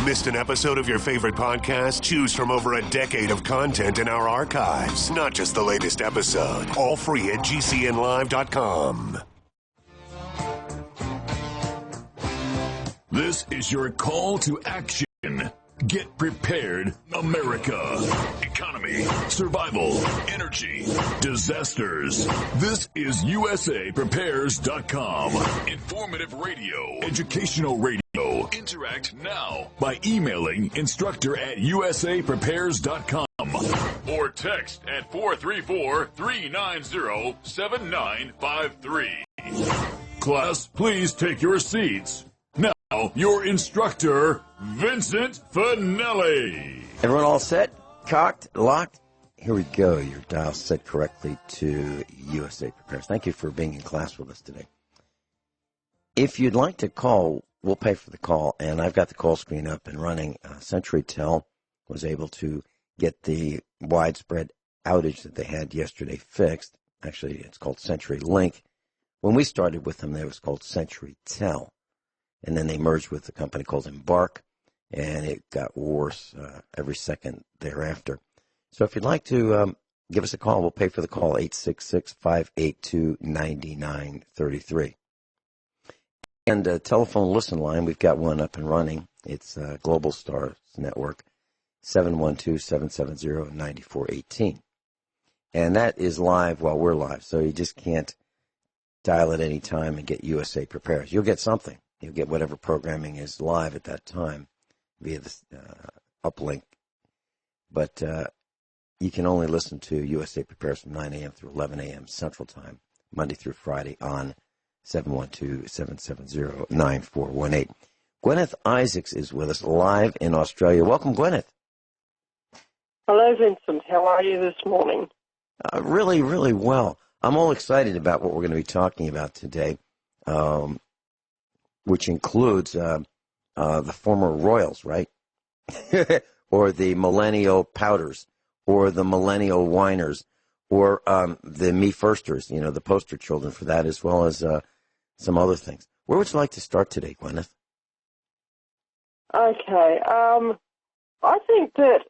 Missed an episode of your favorite podcast? Choose from over a decade of content in our archives, not just the latest episode. All free at GCNlive.com. This is your call to action. Get prepared, America. Economy, survival, energy, disasters. This is USAPrepares.com. Informative radio, educational radio. Interact now by emailing instructor@USAPrepares.com or text at 434-390-7953. Class, please take your seats. Now, your instructor, Vincent Finelli. Everyone all set? Cocked? Locked? Here we go. Your dial set correctly to USA Prepares. Thank you for being in class with us today. If you'd like to call, we'll pay for the call, and I've got the call screen up and running. CenturyTel was able to get the widespread outage that they had yesterday fixed. Actually, it's called CenturyLink. When we started with them, it was called CenturyTel. And then they merged with a company called Embark, and it got worse every second thereafter. So if you'd like to give us a call, we'll pay for the call, 866-582-9933. And a telephone listen line, we've got one up and running. It's Global Stars Network, 712-770-9418. And that is live while we're live, so you just can't dial at any time and get USA Prepares. You'll get something. You'll get whatever programming is live at that time via the uplink. But you can only listen to USA Prepares from 9 a.m. through 11 a.m. Central Time, Monday through Friday on 712-770-9418. Guineith Isaacs is with us live in Australia. Welcome, Guineith. Hello, Vincent. How are you this morning? Really, really well. I'm all excited about what we're going to be talking about today. Which includes the former royals, right? Or the millennial pouters, or the millennial whiners, or the me-firsters, the poster children for that, as well as some other things. Where would you like to start today, Guineith? Okay. I think that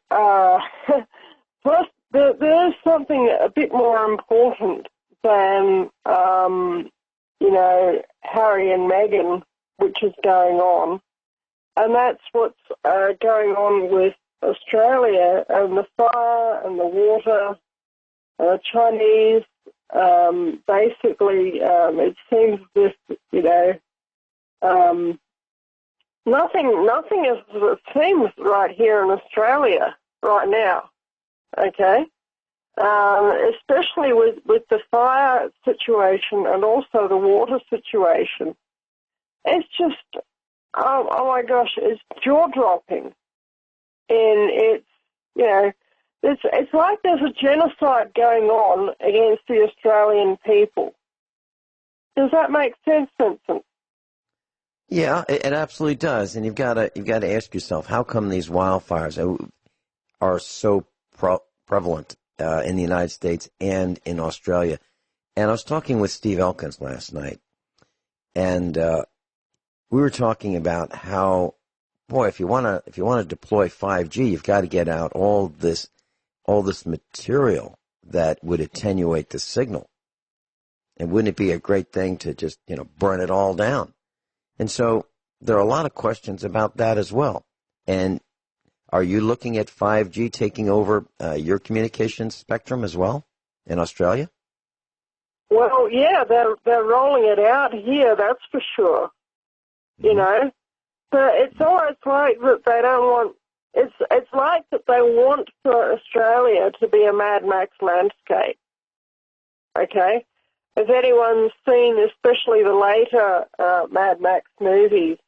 first there is something a bit more important than, Harry and Meghan, which is going on, and that's what's going on with Australia and the fire and the water. Chinese, basically, it seems this, nothing is as it seems right here in Australia right now. Okay, especially with the fire situation and also the water situation. It's just, oh my gosh, it's jaw-dropping. And it's like there's a genocide going on against the Australian people. Does that make sense, Vincent? Yeah, it absolutely does. And you've got to ask yourself, how come these wildfires are so prevalent in the United States and in Australia? And I was talking with Steve Elkins last night, and we were talking about how, boy, if you want to deploy 5G, you've got to get out all this material that would attenuate the signal. And wouldn't it be a great thing to just, burn it all down? And so there are a lot of questions about that as well. And are you looking at 5G taking over your communications spectrum as well in Australia? Well, yeah, they're rolling it out here, that's for sure. But it's almost like that they don't want. It's like that they want for Australia to be a Mad Max landscape. Okay, if anyone's seen, especially the later Mad Max movies,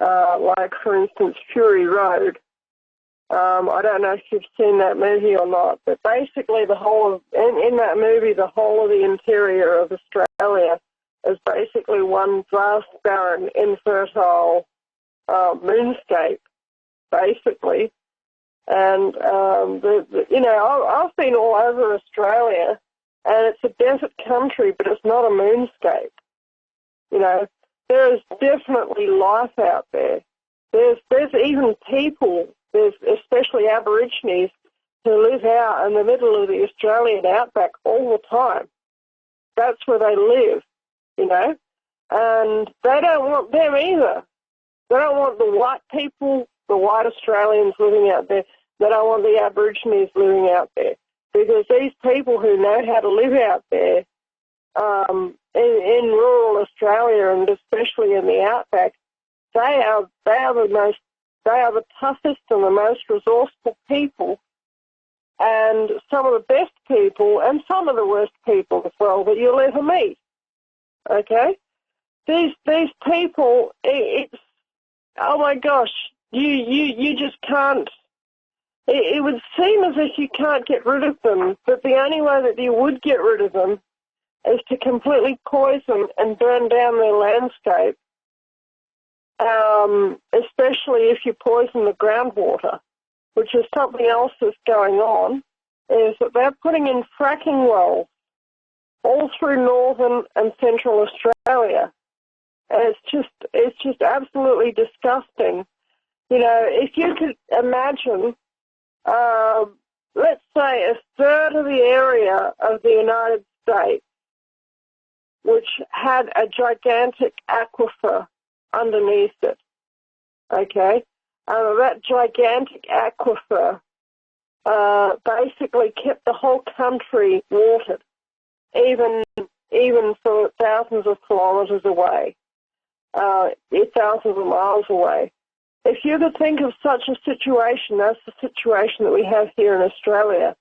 like for instance Fury Road. I don't know if you've seen that movie or not, but basically in that movie, the whole of the interior of Australia is basically one vast, barren, infertile moonscape, basically. And I've been all over Australia, and it's a desert country, but it's not a moonscape. There is definitely life out there. There's even people, there's especially Aborigines, who live out in the middle of the Australian outback all the time. That's where they live, you know, and they don't want them either. They don't want the white people, the white Australians living out there. They don't want the Aborigines living out there, because these people who know how to live out there in rural Australia, and especially in the outback, they are the toughest and the most resourceful people, and some of the best people, and some of the worst people as well that you'll ever meet. Okay, these people, it's oh my gosh, you just can't. It would seem as if you can't get rid of them, but the only way that you would get rid of them is to completely poison and burn down their landscape, especially if you poison the groundwater, which is something else that's going on, is that they're putting in fracking wells all through northern and central Australia. And it's just absolutely disgusting. You know, if you could imagine, let's say a third of the area of the United States, which had a gigantic aquifer underneath it, okay? That gigantic aquifer basically kept the whole country watered, even for thousands of kilometres away, thousands of miles away. If you could think of such a situation, that's the situation that we have here in Australia.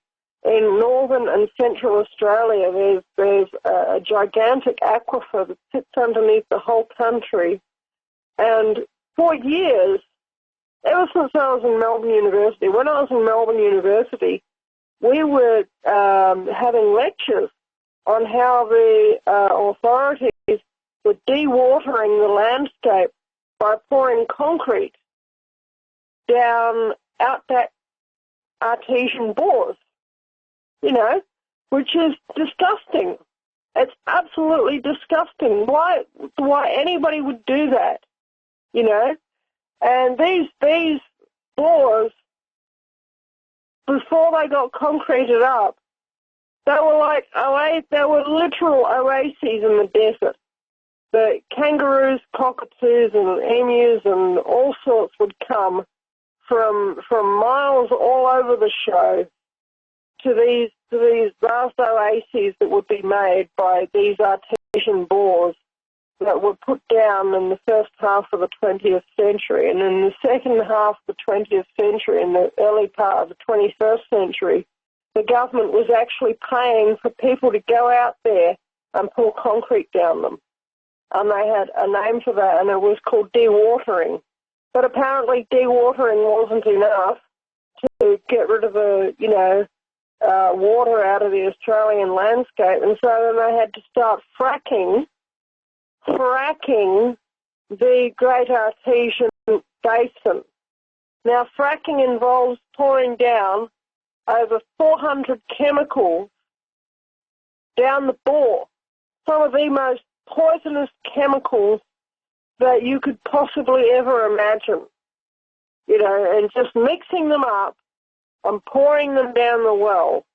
In northern and central Australia, there's a gigantic aquifer that sits underneath the whole country. And for years, ever since I was in Melbourne University, when I was in Melbourne University, we were having lectures on how the authorities were dewatering the landscape by pouring concrete down outback artesian bores, you know, which is disgusting. It's absolutely disgusting. Why anybody would do that, you know? And these bores, before they got concreted up, they were literal oases in the desert. The kangaroos, cockatoos, and emus and all sorts would come from miles all over the show to these vast oases that would be made by these artesian bores that were put down in the first half of the 20th century. And in the second half of the 20th century, in the early part of the 21st century, the government was actually paying for people to go out there and pour concrete down them. And they had a name for that, and it was called dewatering. But apparently dewatering wasn't enough to get rid of the, water out of the Australian landscape. And so then they had to start fracking the Great Artesian Basin. Now, fracking involves pouring down over 400 chemicals down the bore, some of the most poisonous chemicals that you could possibly ever imagine, and just mixing them up and pouring them down the well.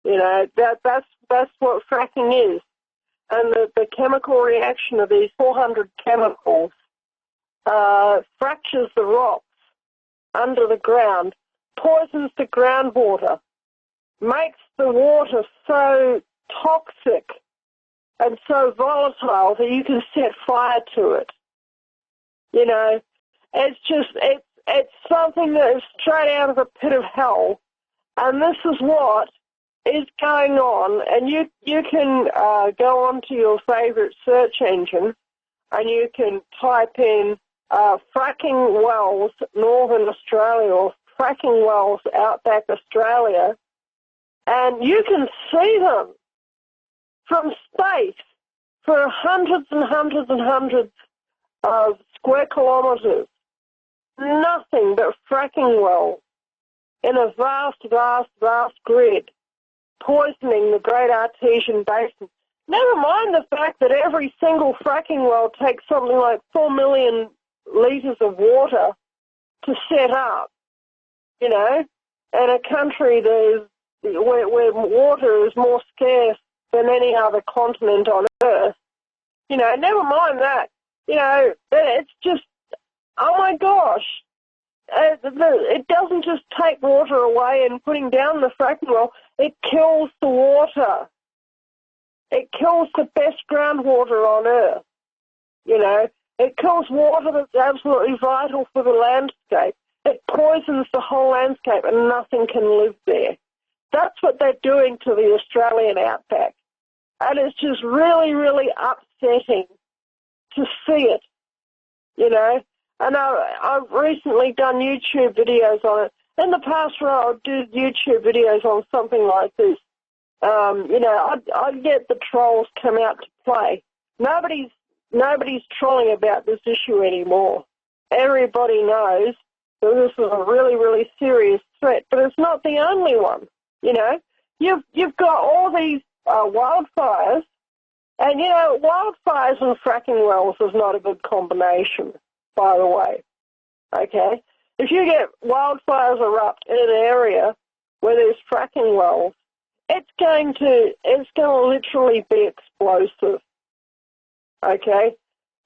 That's what fracking is. And the chemical reaction of these 400 chemicals fractures the rocks under the ground, poisons the groundwater, makes the water so toxic and so volatile that you can set fire to it. It's something that is straight out of a pit of hell, and this is what is going on. And you can go onto your favorite search engine and you can type in fracking wells Northern Australia or fracking wells Outback Australia, and you can see them from space for hundreds and hundreds and hundreds of square kilometres. Nothing but fracking wells in a vast, vast, vast grid, poisoning the Great Artesian Basin. Never mind the fact that every single fracking well takes something like 4 million litres of water to set up, you know, in a country where water is more scarce than any other continent on Earth. You know, never mind that. You know, it's just, oh my gosh. It doesn't just take water away and putting down the fracking well, it kills the water. It kills the best groundwater on Earth. You know, it kills water that's absolutely vital for the landscape. It poisons the whole landscape and nothing can live there. That's what they're doing to the Australian outback. And it's just really, really upsetting to see it, you know. And I've recently done YouTube videos on it. In the past, when I would do YouTube videos on something like this, you know, I'd get the trolls come out to play. Nobody's trolling about this issue anymore. Everybody knows that this is a really, really serious threat, but it's not the only one. You know, you've got all these wildfires, and you know, wildfires and fracking wells is not a good combination, by the way. Okay, if you get wildfires erupt in an area where there's fracking wells, it's going to literally be explosive. Okay,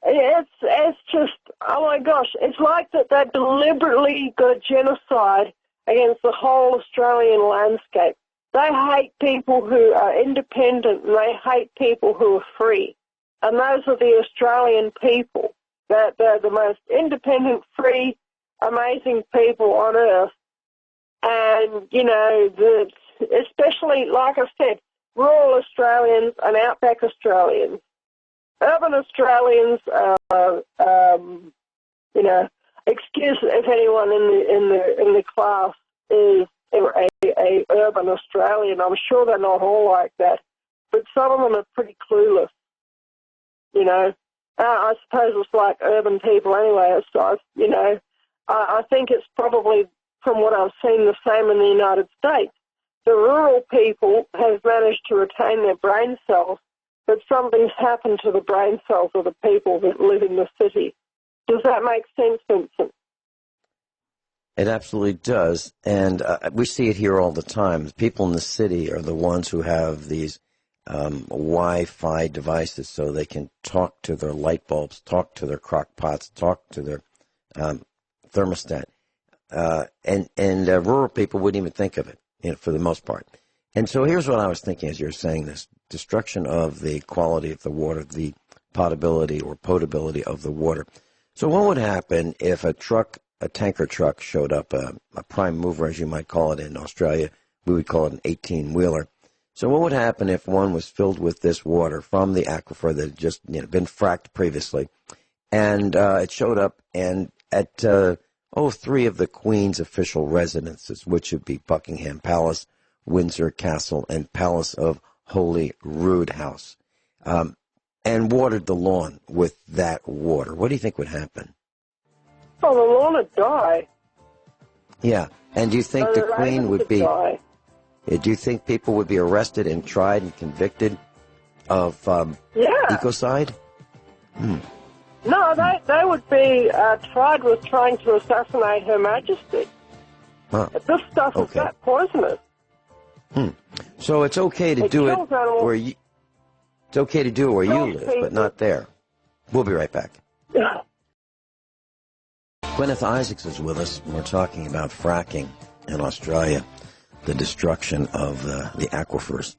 it's just, oh my gosh, it's like that they deliberately got a genocide against the whole Australian landscape. They hate people who are independent and they hate people who are free. And those are the Australian people. They're the most independent, free, amazing people on Earth. And, you know, especially, like I said, rural Australians and outback Australians. Urban Australians, you know, excuse if anyone in the class is a urban Australian. I'm sure they're not all like that, but some of them are pretty clueless. You know, I suppose it's like urban people anyway. So you know, I think it's probably, from what I've seen, the same in the United States. The rural people have managed to retain their brain cells, but something's happened to the brain cells of the people that live in the city. Does that make sense, Vincent? It absolutely does, and we see it here all the time. The people in the city are the ones who have these Wi-Fi devices so they can talk to their light bulbs, talk to their crock pots, talk to their thermostat. And rural people wouldn't even think of it, you know, for the most part. And so here's what I was thinking as you were saying this. Destruction of the quality of the water, the potability or potability of the water. So what would happen if a tanker truck showed up, a prime mover, as you might call it in Australia? We would call it an 18-wheeler. So what would happen if one was filled with this water from the aquifer that had just been fracked previously, and it showed up and at three of the Queen's official residences, which would be Buckingham Palace, Windsor Castle, and Palace of Holyrood House, and watered the lawn with that water? What do you think would happen? Oh, the lawn would die. Yeah, and do you think the Queen would be... Die. Do you think people would be arrested and tried and convicted of ecocide? No, they would be tried with trying to assassinate Her Majesty. Huh. This stuff is that poisonous. So it's okay to do it where you... It's okay to do it where you live, but not there. We'll be right back. Guineith Isaacs is with us. We're talking about fracking in Australia, the destruction of the aquifers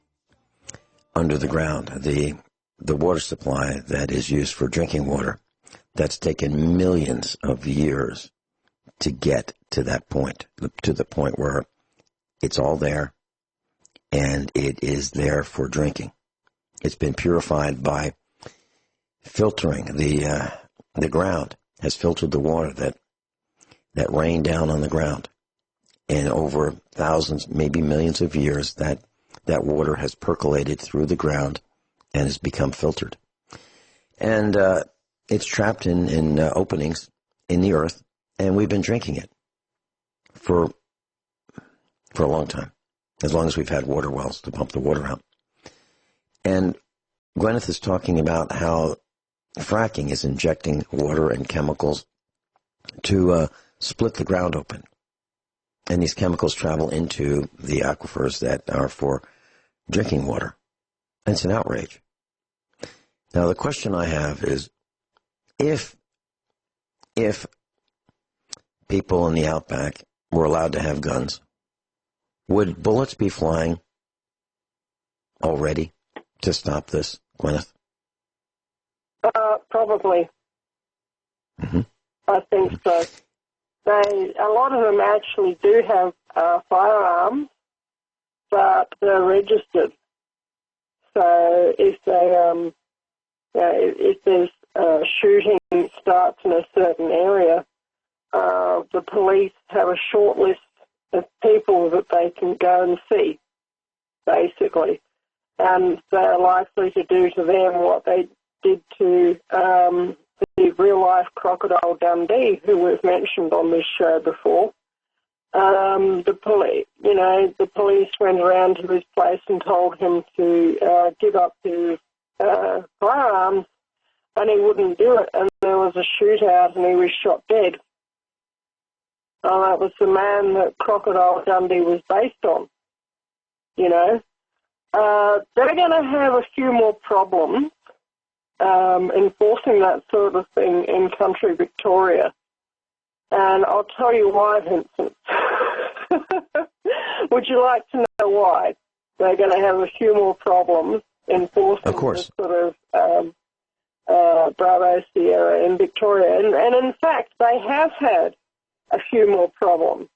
under the ground, the water supply that is used for drinking water. That's taken millions of years to get to that point, to the point where it's all there and it is there for drinking. It's been purified by filtering. The ground has filtered the water that rained down on the ground. And over thousands, maybe millions of years, that water has percolated through the ground and has become filtered. And it's trapped in openings in the earth, and we've been drinking it for a long time, as long as we've had water wells to pump the water out. And Guineith is talking about how fracking is injecting water and chemicals to split the ground open. And these chemicals travel into the aquifers that are for drinking water. And it's an outrage. Now, the question I have is, if people in the outback were allowed to have guns, would bullets be flying already to stop this, Guineith? Probably. Mm-hmm. I think so. A lot of them actually do have firearms, but they're registered. So if they, if there's shooting starts in a certain area, the police have a short list of people that they can go and see, basically, and they're likely to do to them what they did to the real-life crocodile Dundee, who we've mentioned on this show before. The police went around to his place and told him to give up his firearms, and he wouldn't do it, and there was a shootout, and he was shot dead. That was the man that Crocodile Dundee was based on, you know. They're going to have a few more problems enforcing that sort of thing in country Victoria. And I'll tell you why, Vincent. Would you like to know why? They're going to have a few more problems enforcing this sort of Bravo Sierra in Victoria. And in fact, they have had a few more problems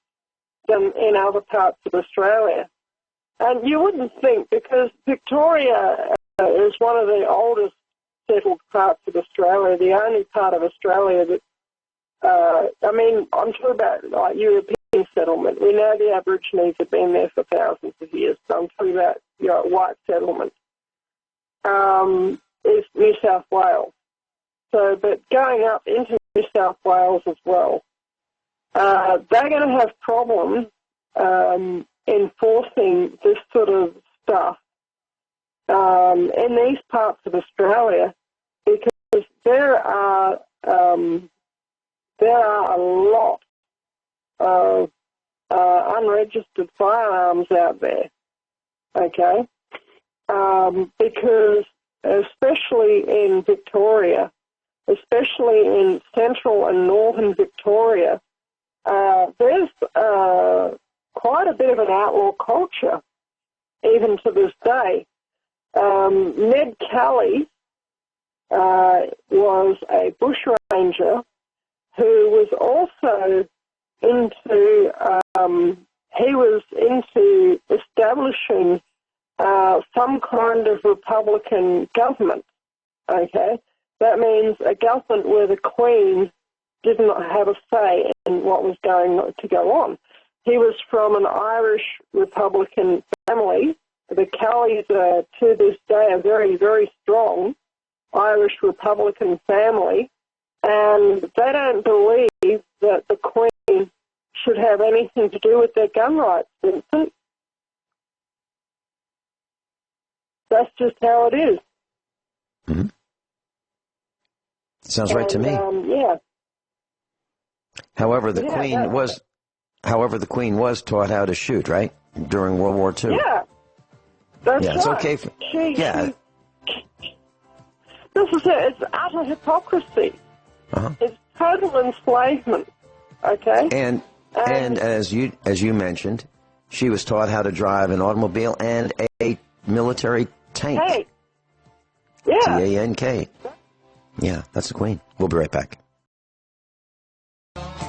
than in other parts of Australia. And you wouldn't think, because Victoria is one of the oldest settled parts of Australia, the only part of Australia that, I'm talking about like European settlement. We know the Aborigines have been there for thousands of years, so I'm talking about white settlement, is New South Wales. So, but going up into New South Wales as well, they're going to have problems enforcing this sort of stuff in these parts of Australia, because there are a lot of unregistered firearms out there, okay? Because especially in Victoria, especially in central and northern Victoria, there's quite a bit of an outlaw culture, even to this day. Ned Kelly was a bushranger who was also into establishing some kind of Republican government, okay? That means a government where the Queen did not have a say in what was going to go on. He was from an Irish Republican family. The Kellys are, to this day, a very, very strong Irish Republican family, and they don't believe that the Queen should have anything to do with their gun rights, Vincent. That's just how it is. Mm-hmm. Sounds right to me. Yeah. However, the Queen was taught how to shoot, right, during World War II. Yeah, that's right. It's okay. This is it. It's utter hypocrisy. Uh-huh. It's total enslavement. Okay. And as you mentioned, she was taught how to drive an automobile and a military tank. Hey. Yeah. Tank. Yeah, that's the Queen. We'll be right back.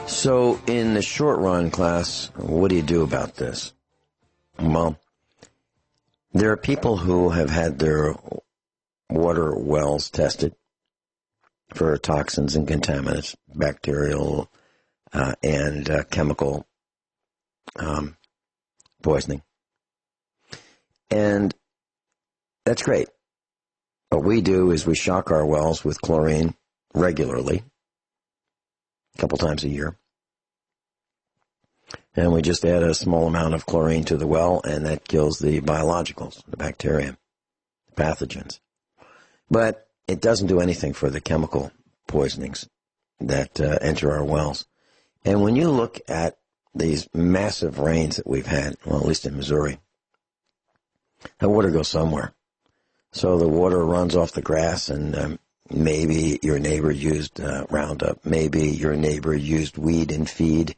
So, in the short run, class, what do you do about this? Well, there are people who have had their water wells tested for toxins and contaminants, bacterial and chemical poisoning. And that's great. What we do is we shock our wells with chlorine regularly, a couple times a year. And we just add a small amount of chlorine to the well, and that kills the biologicals, the bacteria, the pathogens. But it doesn't do anything for the chemical poisonings that enter our wells. And when you look at these massive rains that we've had, well, at least in Missouri, that water goes somewhere. So the water runs off the grass, and maybe your neighbor used Roundup. Maybe your neighbor used weed and feed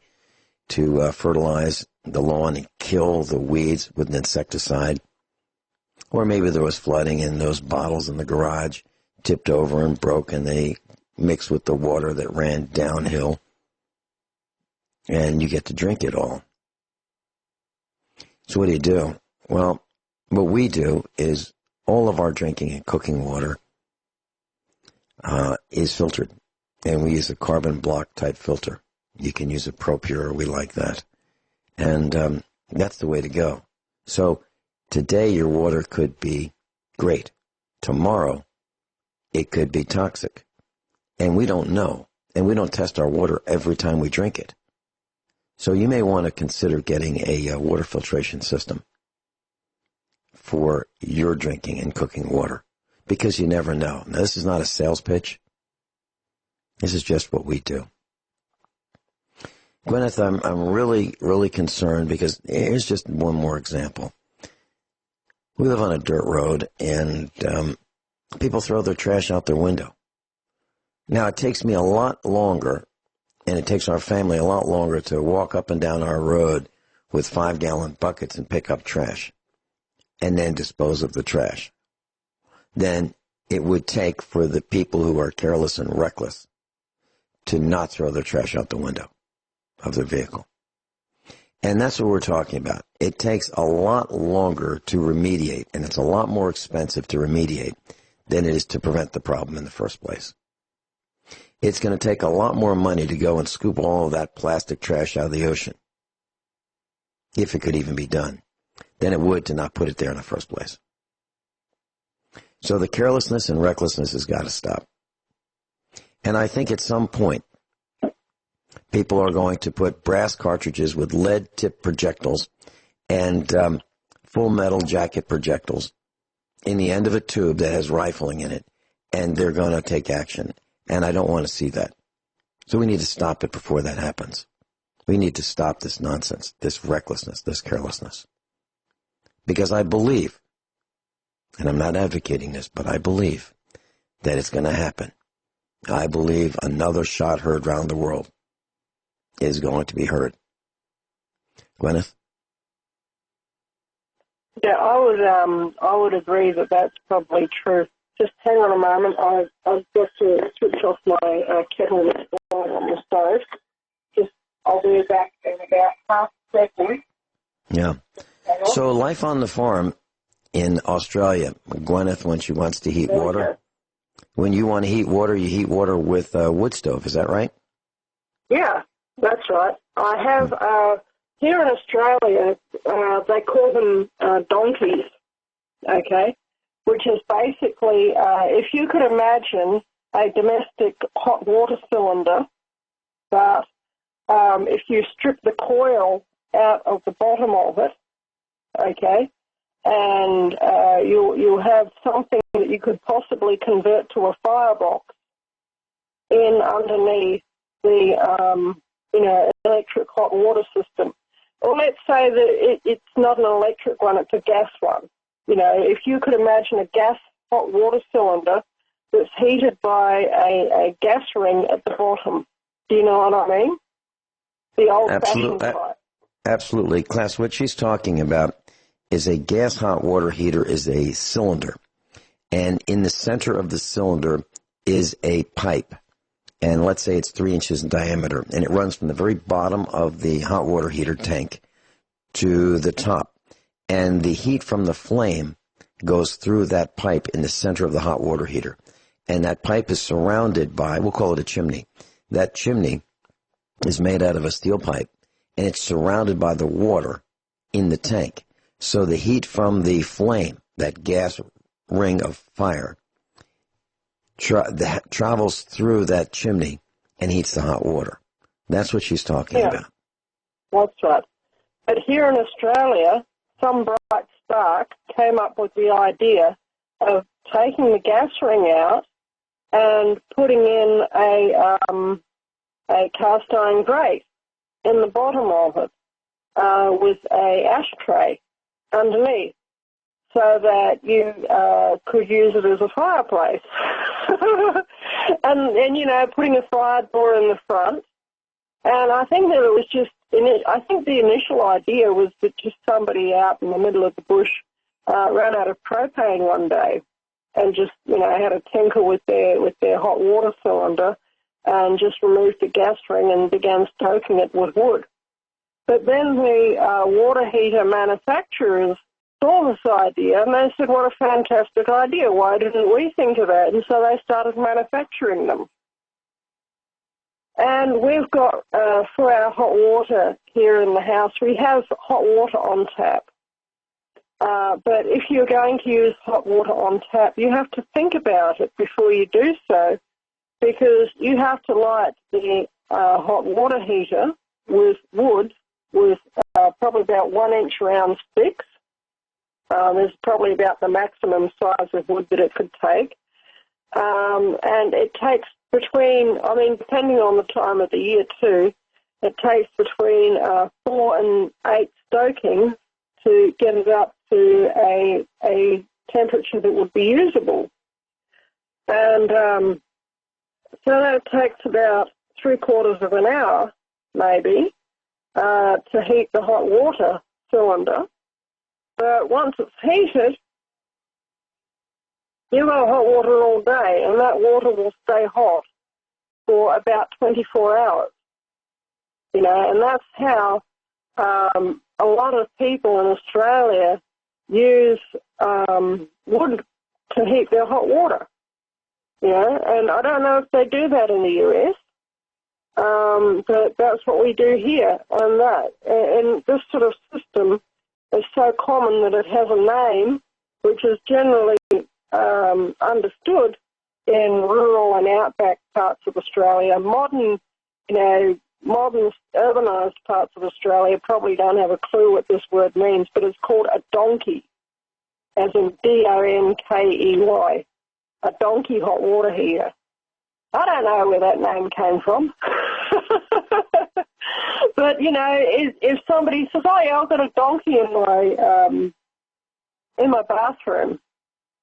to fertilize the lawn and kill the weeds with an insecticide. Or maybe there was flooding and those bottles in the garage tipped over and broke, and they mixed with the water that ran downhill, and you get to drink it all. So what do? Well, what we do is all of our drinking and cooking water is filtered, and we use a carbon block type filter. You can use a ProPure, we like that. And that's the way to go. So today your water could be great. Tomorrow it could be toxic. And we don't know. And we don't test our water every time we drink it. So you may want to consider getting a water filtration system for your drinking and cooking water, because you never know. Now, this is not a sales pitch. This is just what we do. Guineith, I'm really, really concerned, because here's just one more example. We live on a dirt road, and people throw their trash out their window. Now, it takes me a lot longer, and it takes our family a lot longer to walk up and down our road with 5-gallon buckets and pick up trash and then dispose of the trash than it would take for the people who are careless and reckless to not throw their trash out the window of their vehicle. And that's what we're talking about. It takes a lot longer to remediate, and it's a lot more expensive to remediate than it is to prevent the problem in the first place. It's going to take a lot more money to go and scoop all of that plastic trash out of the ocean, if it could even be done, than it would to not put it there in the first place. So the carelessness and recklessness has got to stop. And I think at some point, people are going to put brass cartridges with lead-tipped projectiles and full metal jacket projectiles in the end of a tube that has rifling in it, and they're going to take action. And I don't want to see that. So we need to stop it before that happens. We need to stop this nonsense, this recklessness, this carelessness. Because I believe, and I'm not advocating this, but I believe that it's going to happen. I believe another shot heard around the world is going to be heard. Guineith? Yeah, I would agree that that's probably true. Just hang on a moment. I've got to switch off my kettle that's boiling on the stove. I'll be back in about half a second. Yeah. So life on the farm in Australia, Guineith, when she wants to heat water, when you want to heat water, you heat water with a wood stove. Is that right? Yeah, that's right. I have, here in Australia, they call them donkeys, okay, which is basically, if you could imagine a domestic hot water cylinder, but if you strip the coil out of the bottom of it, okay, and you have something that you could possibly convert to a firebox in underneath the, electric hot water system. Or let's say that it's not an electric one, it's a gas one. If you could imagine a gas hot water cylinder that's heated by a gas ring at the bottom. Do you know what I mean? The old-fashioned type. Absolutely. Class, what she's talking about is a gas hot water heater is a cylinder. And in the center of the cylinder is a pipe. And let's say it's 3 inches in diameter. And it runs from the very bottom of the hot water heater tank to the top. And the heat from the flame goes through that pipe in the center of the hot water heater. And that pipe is surrounded by, we'll call it a chimney. That chimney is made out of a steel pipe, and it's surrounded by the water in the tank. So the heat from the flame, that gas ring of fire, travels through that chimney and heats the hot water. That's what she's talking about. That's right. But here in Australia, some bright spark came up with the idea of taking the gas ring out and putting in a cast iron grate. in the bottom of it with a ashtray underneath, so that you could use it as a fireplace. and, you know, putting a fire door in the front. And I think that it was just, I think the initial idea was that just somebody out in the middle of the bush ran out of propane one day and just, you know, had a tinker with their hot water cylinder and just removed the gas ring and began stoking it with wood. But then the water heater manufacturers saw this idea and they said, what a fantastic idea. Why didn't we think of that? And so they started manufacturing them. And we've got, for our hot water here in the house, we have hot water on tap. But if you're going to use hot water on tap, you have to think about it before you do so, because you have to light the hot water heater with wood with probably about 1 inch round sticks. There's probably about the maximum size of wood that it could take. And it takes between, I mean, depending on the time of the year too, it takes between 4 and 8 stoking to get it up to a temperature that would be usable. And so that takes about 3/4 of an hour, maybe, to heat the hot water cylinder. But once it's heated, you've got hot water all day, and that water will stay hot for about 24 hours. You know, and that's how a lot of people in Australia use wood to heat their hot water. You know, and I don't know if they do that in the US, but that's what we do here. And this sort of system is so common that it has a name, which is generally understood in rural and outback parts of Australia. Modern urbanised parts of Australia probably don't have a clue what this word means, but it's called a donkey, as in DONKEY, a donkey hot water heater. I don't know where that name came from. But, you know, if somebody says, oh, yeah, I've got a donkey in my bathroom,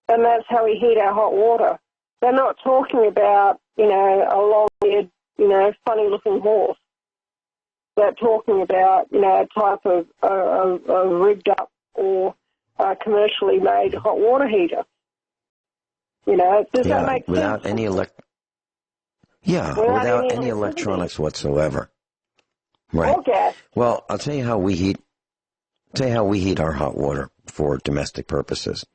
and that's how we heat our hot water, they're not talking about, you know, a long-eared, you know, funny-looking horse. They're talking about, you know, a type of rigged-up or commercially made hot water heater. You know, does that make without sense? Any without any electronics whatsoever. Right. Okay. Well, I'll tell you how we heat our hot water for domestic purposes.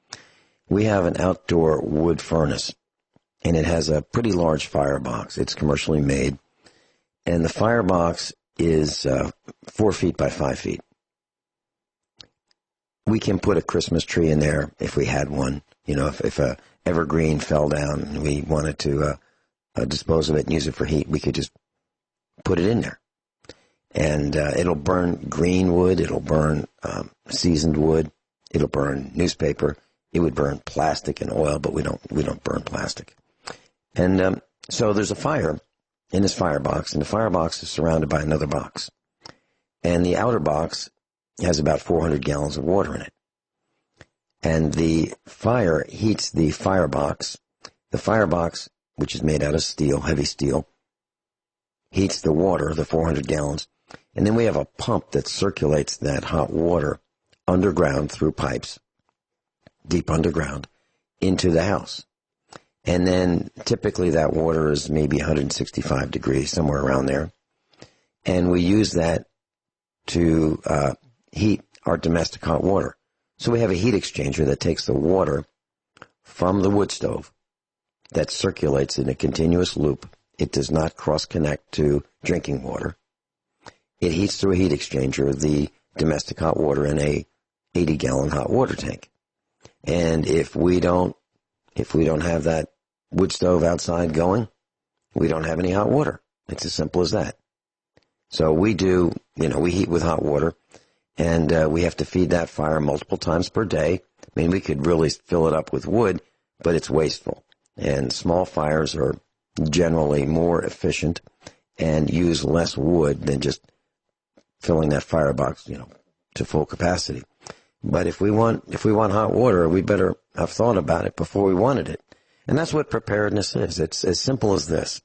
We have an outdoor wood furnace, and it has a pretty large firebox. It's commercially made, and the firebox is 4 feet by 5 feet. We can put a Christmas tree in there if we had one. You know, if a evergreen fell down and we wanted to dispose of it and use it for heat, we could just put it in there. And it'll burn green wood, it'll burn seasoned wood, it'll burn newspaper, it would burn plastic and oil, but we don't burn plastic. And so there's a fire in this firebox, and the firebox is surrounded by another box. And the outer box has about 400 gallons of water in it. And the fire heats the firebox. The firebox, which is made out of steel, heavy steel, heats the water, the 400 gallons. And then we have a pump that circulates that hot water underground through pipes, deep underground, into the house. And then typically that water is maybe 165 degrees, somewhere around there. And we use that to heat our domestic hot water. So we have a heat exchanger that takes the water from the wood stove that circulates in a continuous loop. It does not cross-connect to drinking water. It heats through a heat exchanger the domestic hot water in a 80-gallon hot water tank. And if we don't have that wood stove outside going, we don't have any hot water. It's as simple as that. So we heat with hot water, and we have to feed that fire multiple times per day. I mean, we could really fill it up with wood, but it's wasteful. And small fires are generally more efficient and use less wood than just filling that firebox, to full capacity. But if we want hot water, we better have thought about it before we wanted it. And that's what preparedness is. It's as simple as this.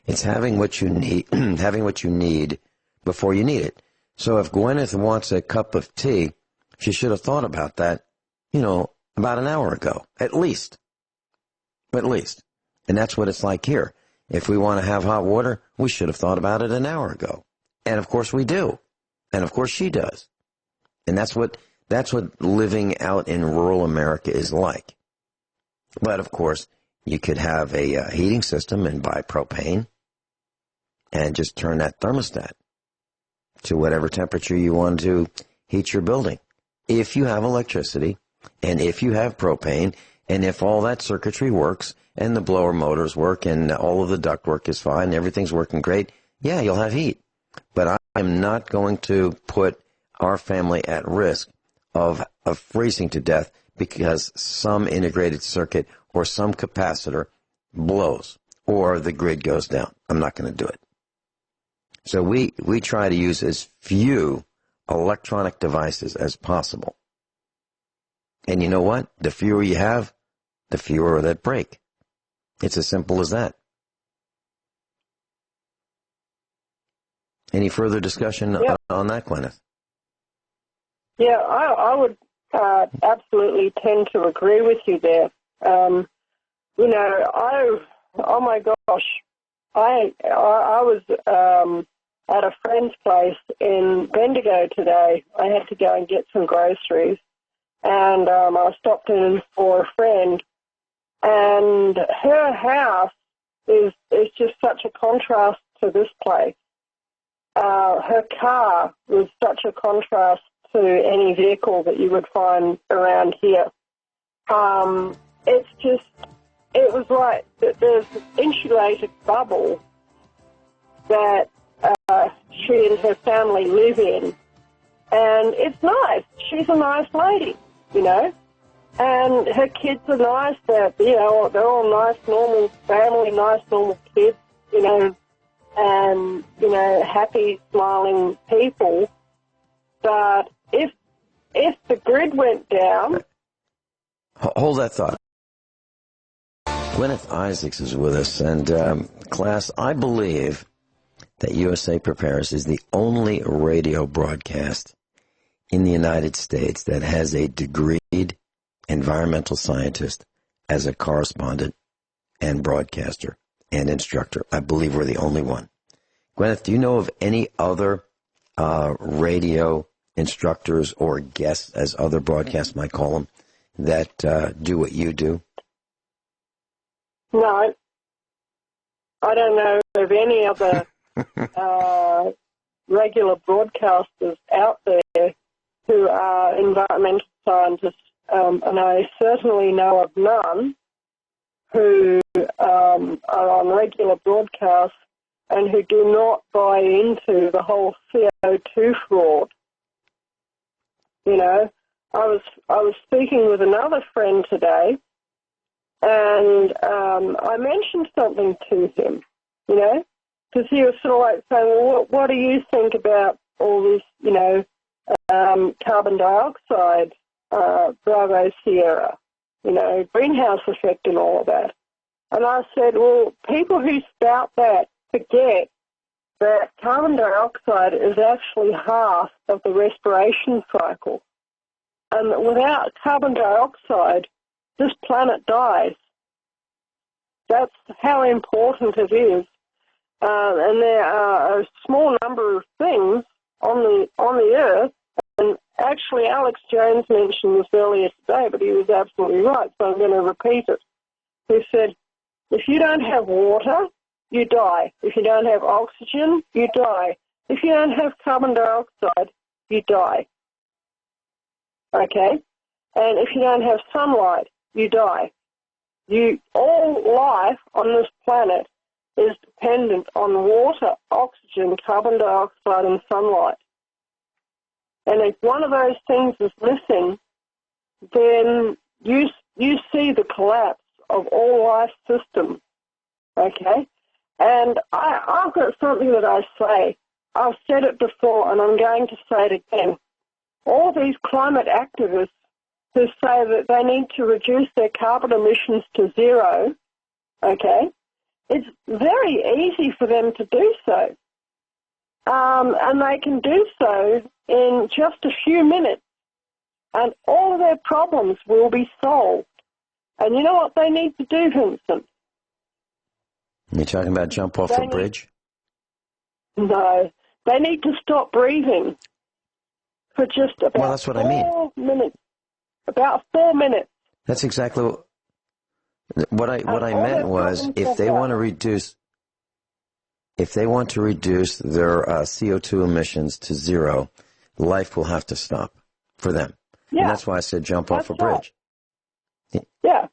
It's having what you need, having what you need before you need it. So if Guineith wants a cup of tea, she should have thought about that, about an hour ago, at least. At least. And that's what it's like here. If we want to have hot water, we should have thought about it an hour ago. And of course we do. And of course she does. And that's what living out in rural America is like. But of course, you could have a heating system and buy propane and just turn that thermostat to whatever temperature you want to heat your building. If you have electricity and if you have propane and if all that circuitry works and the blower motors work and all of the duct work is fine, everything's working great, yeah, you'll have heat. But I'm not going to put our family at risk of freezing to death because some integrated circuit or some capacitor blows or the grid goes down. I'm not going to do it. So we try to use as few electronic devices as possible. And you know what? The fewer you have, the fewer that break. It's as simple as that. Any further discussion on that, Guineith? Yeah, I would absolutely tend to agree with you there. Oh my gosh, I was at a friend's place in Bendigo today. I had to go and get some groceries, and I stopped in for a friend, and her house is just such a contrast to this place. Her car was such a contrast to any vehicle that you would find around here. It was like there's this insulated bubble that she and her family live in, and it's nice. She's a nice lady, and her kids are nice. They're all nice, normal family, nice, normal kids, and happy, smiling people. But if the grid went down... Hold that thought. Guineith Isaacs is with us, and class, I believe that USA Prepares is the only radio broadcast in the United States that has a degreed environmental scientist as a correspondent and broadcaster and instructor. I believe we're the only one. Guineith, do you know of any other radio instructors or guests, as other broadcasts might call them, that do what you do? No. I don't know of any other regular broadcasters out there who are environmental scientists, and I certainly know of none who are on regular broadcasts and who do not buy into the whole CO2 fraud. I was speaking with another friend today, and I mentioned something to him, because he was sort of like saying, well, what do you think about all this, carbon dioxide, Bravo Sierra, greenhouse effect and all of that. And I said, well, people who spout that forget that carbon dioxide is actually half of the respiration cycle. And without carbon dioxide, this planet dies. That's how important it is. And there are a small number of things on the Earth, and actually Alex Jones mentioned this earlier today, but he was absolutely right, so I'm going to repeat it. He said, if you don't have water, you die. If you don't have oxygen, you die. If you don't have carbon dioxide, you die. Okay? And if you don't have sunlight, you die. All life on this planet is dependent on water, oxygen, carbon dioxide, and sunlight. And if one of those things is missing, then you see the collapse of all life systems. Okay? And I've got something that I say. I've said it before and I'm going to say it again. All these climate activists who say that they need to reduce their carbon emissions to zero, okay, it's very easy for them to do so. And they can do so in just a few minutes. And all of their problems will be solved. And you know what they need to do, Vincent? You're talking about jump off a bridge? No. They need to stop breathing for just about that's what I mean. 4 minutes. About 4 minutes. That's exactly what I meant was if they want to reduce their CO2 emissions to zero, life will have to stop for them. Yeah. And that's why I said jump off a bridge. Right. Yeah.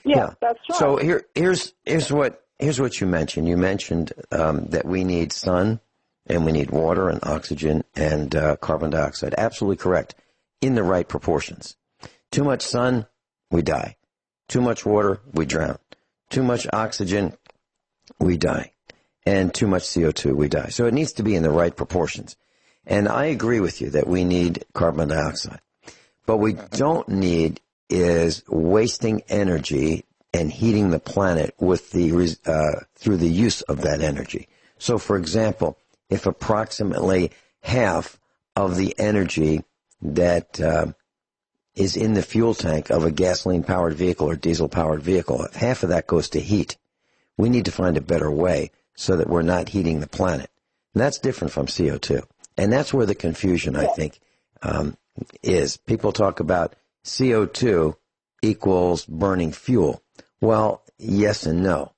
Yeah, that's right. So here's what you mentioned. You mentioned that we need sun and we need water and oxygen and carbon dioxide. Absolutely correct. In the right proportions. Too much sun, we die. Too much water, we drown. Too much oxygen, we die. And too much CO2, we die. So it needs to be in the right proportions. And I agree with you that we need carbon dioxide. But we don't need is wasting energy and heating the planet with through the use of that energy. So, for example, if approximately half of the energy that is in the fuel tank of a gasoline-powered vehicle or diesel-powered vehicle, if half of that goes to heat, we need to find a better way so that we're not heating the planet. And that's different from CO2. And that's where the confusion, I think, is. People talk about CO2 equals burning fuel. Well, yes and no.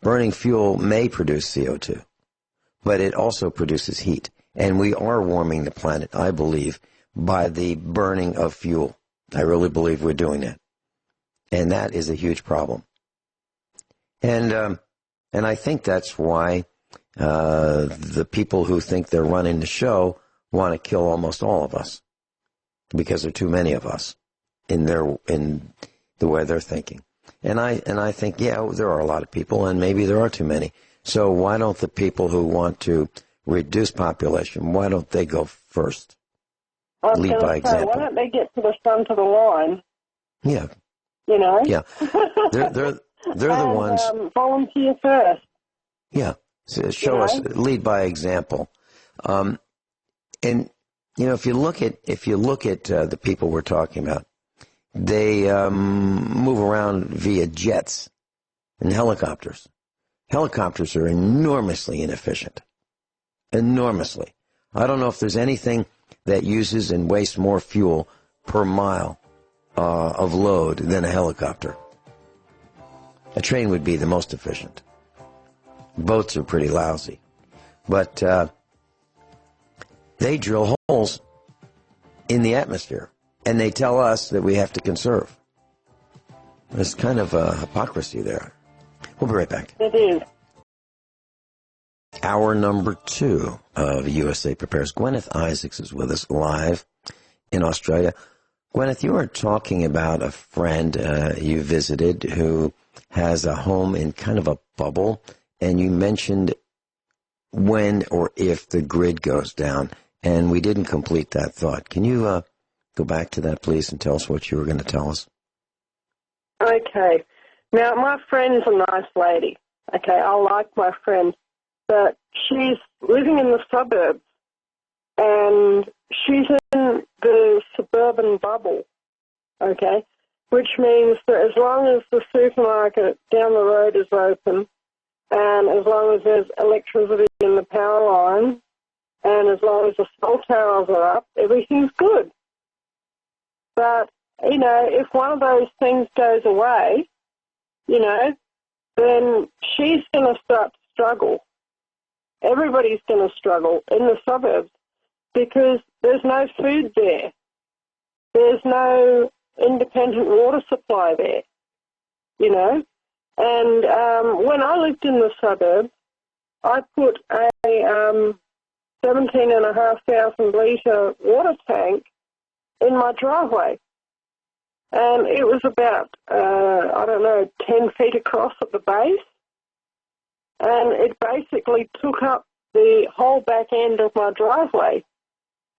Burning fuel may produce CO2, but it also produces heat. And we are warming the planet, I believe, by the burning of fuel. I really believe we're doing that. And that is a huge problem. And I think that's why the people who think they're running the show want to kill almost all of us, because there are too many of us in the way they're thinking. And I think, yeah, there are a lot of people, and maybe there are too many. So why don't the people who want to reduce population, why don't they go first? Lead by example. Why don't they get to the front of the line? Yeah. You know? Yeah. They're the ones. Volunteer first. Yeah. Show us, lead by example. And, you know, if you look at the people we're talking about, they move around via jets and helicopters. Helicopters are enormously inefficient. Enormously. I don't know if there's anything that uses and wastes more fuel per mile of load than a helicopter. A train would be the most efficient. Boats are pretty lousy. But they drill holes in the atmosphere, and they tell us that we have to conserve. There's kind of a hypocrisy there. We'll be right back. It is. Hour number 2 of USA Prepares. Guineith Isaacs is with us live in Australia. Guineith, you were talking about a friend you visited who has a home in kind of a bubble, and you mentioned when or if the grid goes down, and we didn't complete that thought. Can you go back to that, please, and tell us what you were going to tell us? Okay. Now, my friend's a nice lady. Okay, I like my friend. But she's living in the suburbs, and she's in the suburban bubble, okay, which means that as long as the supermarket down the road is open, and as long as there's electricity in the power line, and as long as the cell towers are up, everything's good. But, you know, if one of those things goes away, you know, then she's going to start to struggle. Everybody's going to struggle in the suburbs because there's no food there. There's no independent water supply there, you know. And when I lived in the suburbs, I put a 17,500 litre water tank in my driveway. And it was about, 10 feet across at the base. And it basically took up the whole back end of my driveway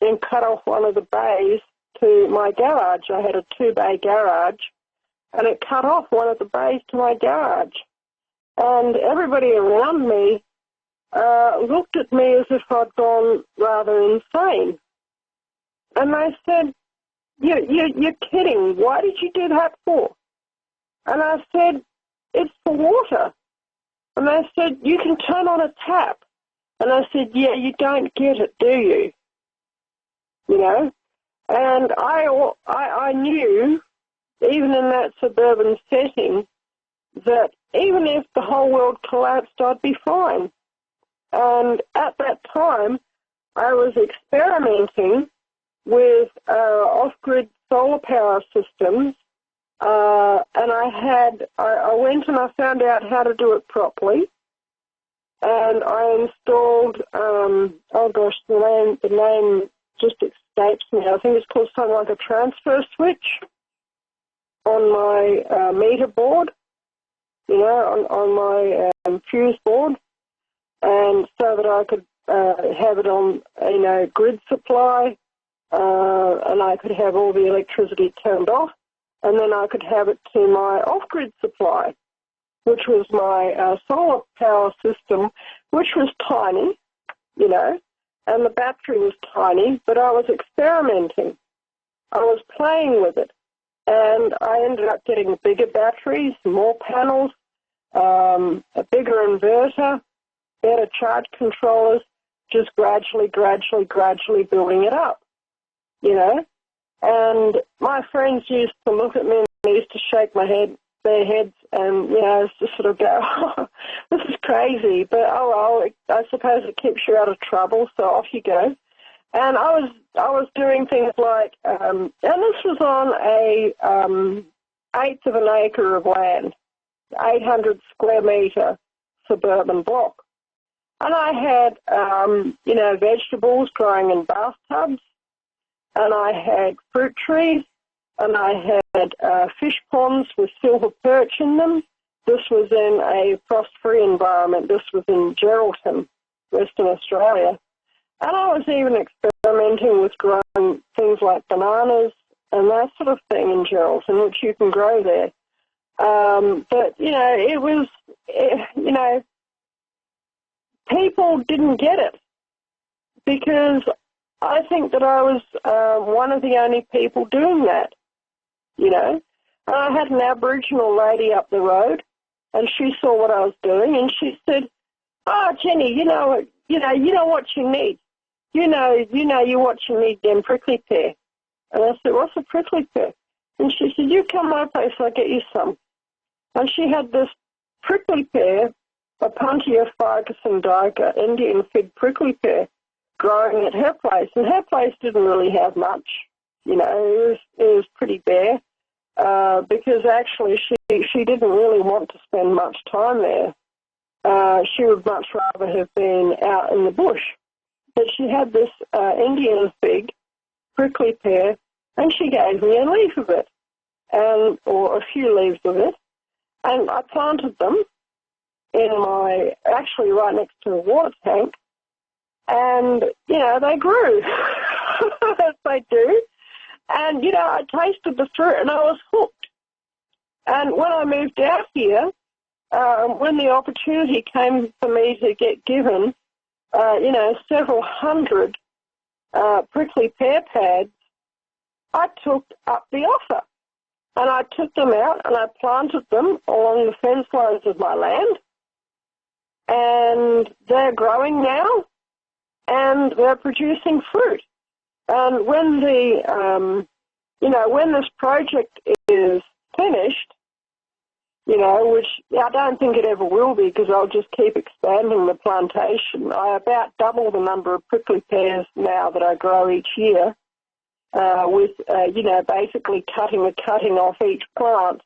and cut off one of the bays to my garage. I had a 2-bay garage, and it cut off one of the bays to my garage. And everybody around me looked at me as if I'd gone rather insane. And they said, you're kidding. Why did you do that for? And I said, it's for water. And they said, you can turn on a tap. And I said, yeah, you don't get it, do you? You know? And I knew, even in that suburban setting, that even if the whole world collapsed, I'd be fine. And at that time, I was experimenting with off-grid solar power systems, and I went and I found out how to do it properly, and I installed, the name just escapes me. I think it's called something like a transfer switch on my meter board, on my fuse board, and so that I could have it on, grid supply, and I could have all the electricity turned off, and then I could have it to my off-grid supply, which was my solar power system, which was tiny, and the battery was tiny, but I was experimenting. I was playing with it, and I ended up getting bigger batteries, more panels, a bigger inverter, better charge controllers, just gradually building it up, And my friends used to look at me and they used to shake their heads and, just sort of go, oh, this is crazy, but oh well, I suppose it keeps you out of trouble, so off you go. And I was doing things like, and this was on a eighth of an acre of land, 800 square metre suburban block. And I had, vegetables growing in bathtubs, and I had fruit trees, and I had fish ponds with silver perch in them. This was in a frost-free environment. This was in Geraldton, Western Australia. And I was even experimenting with growing things like bananas and that sort of thing in Geraldton, which you can grow there. But, it was, people didn't get it because I think that I was one of the only people doing that, And I had an Aboriginal lady up the road, and she saw what I was doing, and she said, "Oh, Jenny, you know what you need. What you need, them prickly pear." And I said, "What's a prickly pear?" And she said, "You come to my place, I'll get you some." And she had this prickly pear, a Puntia Ferguson-Dica, Indian fig prickly pear, growing at her place. And her place didn't really have much. It was pretty bare because actually she didn't really want to spend much time there. She would much rather have been out in the bush. But she had this Indian fig, prickly pear, and she gave me a leaf of it, or a few leaves of it, and I planted them actually right next to a water tank, and, they grew, as they do, and, I tasted the fruit and I was hooked. And when I moved out here, when the opportunity came for me to get given, several hundred prickly pear pads, I took up the offer. And I took them out and I planted them along the fence lines of my land. And they're growing now, and they're producing fruit. And when when this project is finished, which I don't think it ever will be because I'll just keep expanding the plantation. I about double the number of prickly pears now that I grow each year with, basically cutting off each plant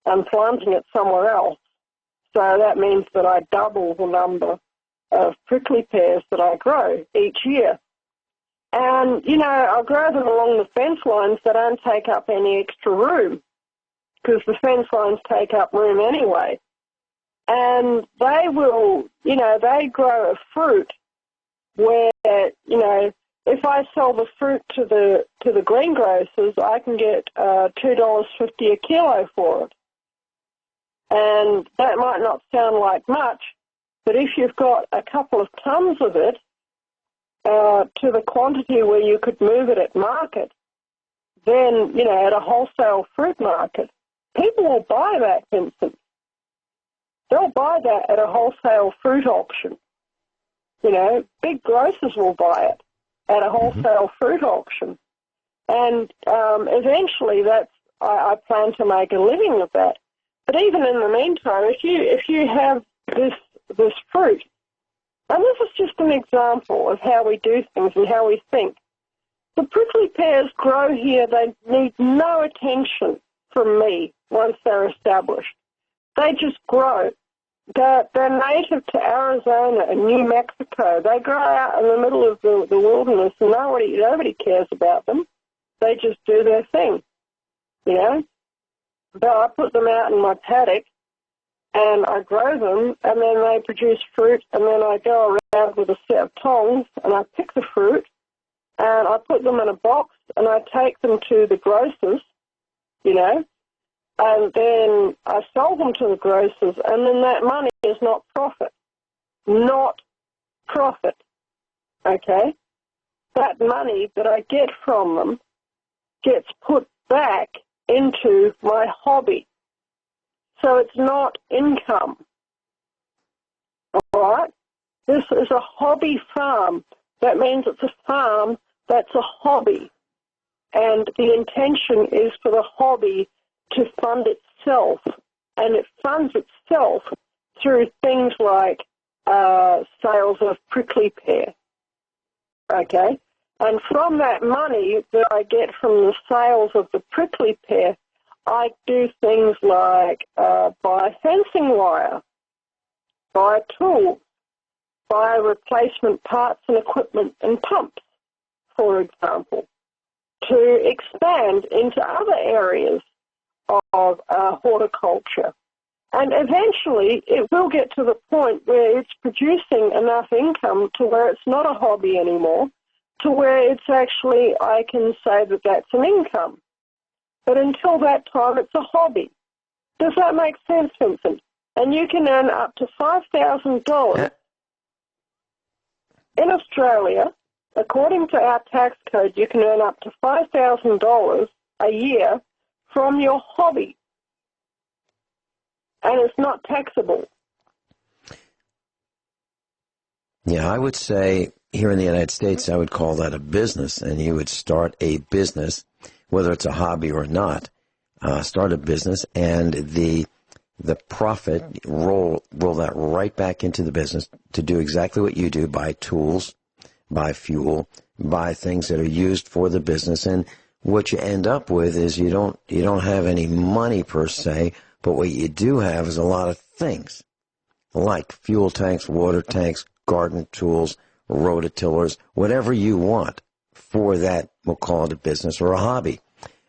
and planting it somewhere else. So that means that I double the number of prickly pears that I grow each year. And, I'll grow them along the fence lines that don't take up any extra room because the fence lines take up room anyway. And they will, they grow a fruit where, if I sell the fruit to the greengrocers, I can get $2.50 a kilo for it. And that might not sound like much, but if you've got a couple of tons of it to the quantity where you could move it at market, then, at a wholesale fruit market, people will buy that, Vincent. They'll buy that at a wholesale fruit auction. Big grocers will buy it at a wholesale fruit auction. And eventually I plan to make a living with that. But even in the meantime, if you have this fruit, and this is just an example of how we do things and how we think. The prickly pears grow here. They need no attention from me once they're established. They just grow. They're native to Arizona and New Mexico. They grow out in the middle of the wilderness, and nobody cares about them. They just do their thing, But I put them out in my paddock, and I grow them, and then they produce fruit, and then I go around with a set of tongs, and I pick the fruit, and I put them in a box, and I take them to the grocers, and then I sell them to the grocers, and then that money is not profit. Not profit, okay? That money that I get from them gets put back into my hobby. So it's not income, all right? This is a hobby farm. That means it's a farm that's a hobby. And the intention is for the hobby to fund itself. And it funds itself through things like sales of prickly pear, okay? And from that money that I get from the sales of the prickly pear, I do things like buy fencing wire, buy tools, buy replacement parts and equipment and pumps, for example, to expand into other areas of horticulture. And eventually it will get to the point where it's producing enough income to where it's not a hobby anymore, to where it's actually, I can say that that's an income. But until that time, it's a hobby. Does that make sense, Vincent? And you can earn up to $5,000 in Australia. According to our tax code, you can earn up to $5,000 a year from your hobby. And it's not taxable. Yeah, I would say here in the United States, I would call that a business, and you would start a business, whether it's a hobby or not, start a business, and the profit, roll that right back into the business to do exactly what you do, buy tools, buy fuel, buy things that are used for the business, and what you end up with is you don't have any money per se, but what you do have is a lot of things, like fuel tanks, water tanks, garden tools, rototillers, whatever you want for that, we'll call it a business or a hobby.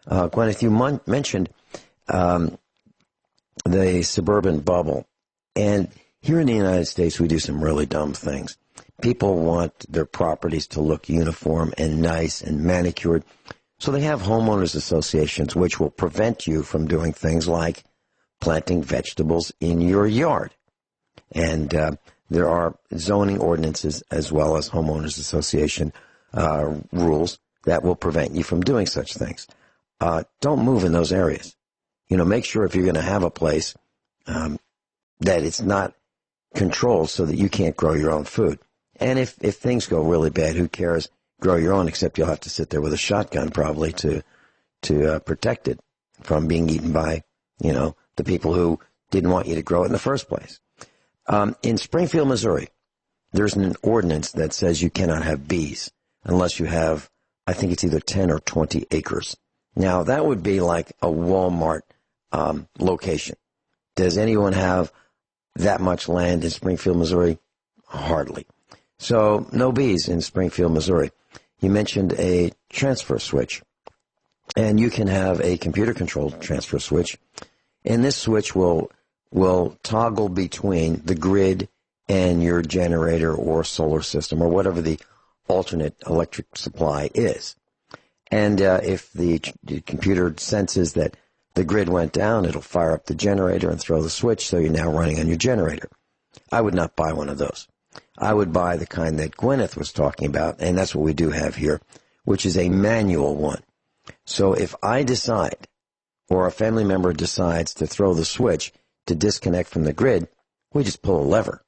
Guineith, you mentioned the suburban bubble. And here in the United States, we do some really dumb things. People want their properties to look uniform and nice and manicured. So they have homeowners associations, which will prevent you from doing things like planting vegetables in your yard. And there are zoning ordinances as well as homeowners association rules that will prevent you from doing such things. Don't move in those areas. Make sure if you're going to have a place that it's not controlled so that you can't grow your own food. And if things go really bad, who cares? Grow your own, except you'll have to sit there with a shotgun probably to protect it from being eaten by, the people who didn't want you to grow it in the first place. In Springfield, Missouri, there's an ordinance that says you cannot have bees unless you have, I think it's either 10 or 20 acres. Now, that would be like a Walmart location. Does anyone have that much land in Springfield, Missouri? Hardly. So, no bees in Springfield, Missouri. You mentioned a transfer switch. And you can have a computer-controlled transfer switch. And this switch will toggle between the grid and your generator or solar system or whatever the alternate electric supply is. And if the computer senses that the grid went down, it'll fire up the generator and throw the switch, so you're now running on your generator. I would not buy one of those. I would buy the kind that Guineith was talking about, and that's what we do have here, which is a manual one. So if I decide, or a family member decides to throw the switch to disconnect from the grid, we just pull a lever.